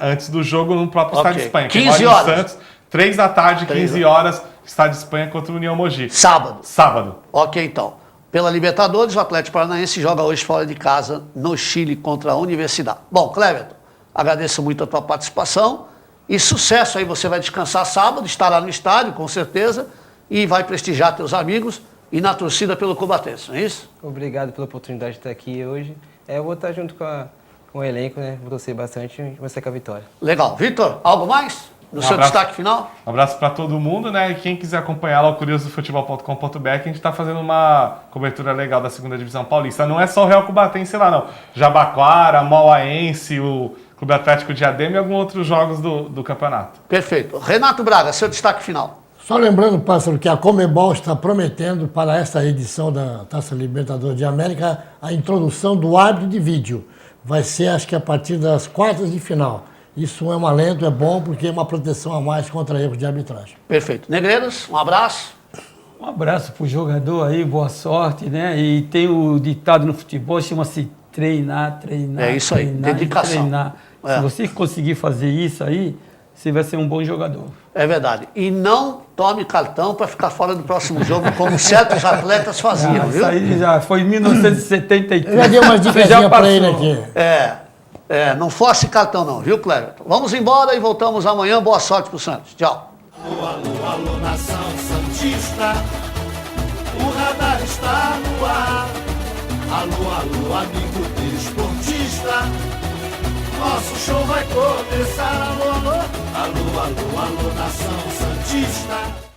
antes do jogo no próprio Estádio de Espanha. 15 horas. Santos, 3 da tarde, 15 horas, Estádio de Espanha contra o União Mogi. Sábado. Ok, então. Pela Libertadores, o Atlético Paranaense joga hoje fora de casa no Chile contra a Universidade. Bom, Cleverton, agradeço muito a tua participação e sucesso aí. Você vai descansar sábado, estará no estádio, com certeza, e vai prestigiar teus amigos e na torcida pelo Cubatense, não é isso? Obrigado pela oportunidade de estar aqui hoje. Eu vou estar junto com o elenco, né? Vou torcer bastante e vai ser com a vitória. Legal. Vitor, algo mais? No seu destaque final? Um abraço para todo mundo, né? E quem quiser acompanhar lá o curiosodofutebol.com.br, a gente está fazendo uma cobertura legal da 2ª Divisão Paulista. Não é só o Real Cubatense lá, não. Jabaquara, Mauaense, o Clube Atlético Diadema e alguns outros jogos do campeonato. Perfeito. Renato Braga, seu destaque final. Só lembrando, Pássaro, que a Conmebol está prometendo para esta edição da Taça Libertadores de América a introdução do árbitro de vídeo. Vai ser, acho que a partir das quartas de final. Isso é um alento, é bom, porque é uma proteção a mais contra erros de arbitragem. Perfeito. Negreiros, um abraço. Um abraço para o jogador aí, boa sorte, né? E tem o ditado no futebol, chama-se treinar. É isso aí, dedicação. Treinar. Se você conseguir fazer isso aí, você vai ser um bom jogador. É verdade. E não tome cartão para ficar fora do próximo jogo, como certos atletas faziam, viu? Isso aí já foi em 1973. Eu já dei umas dicasinhas para ele aqui. Não force cartão não, viu, Cleverton? Vamos embora e voltamos amanhã. Boa sorte pro Santos. Tchau. Alô, alô, alô, nação santista, o radar está no ar. Alô, alô, amigo desportista, nosso show vai começar. Alô, alô, alô, alô, alô, nação santista.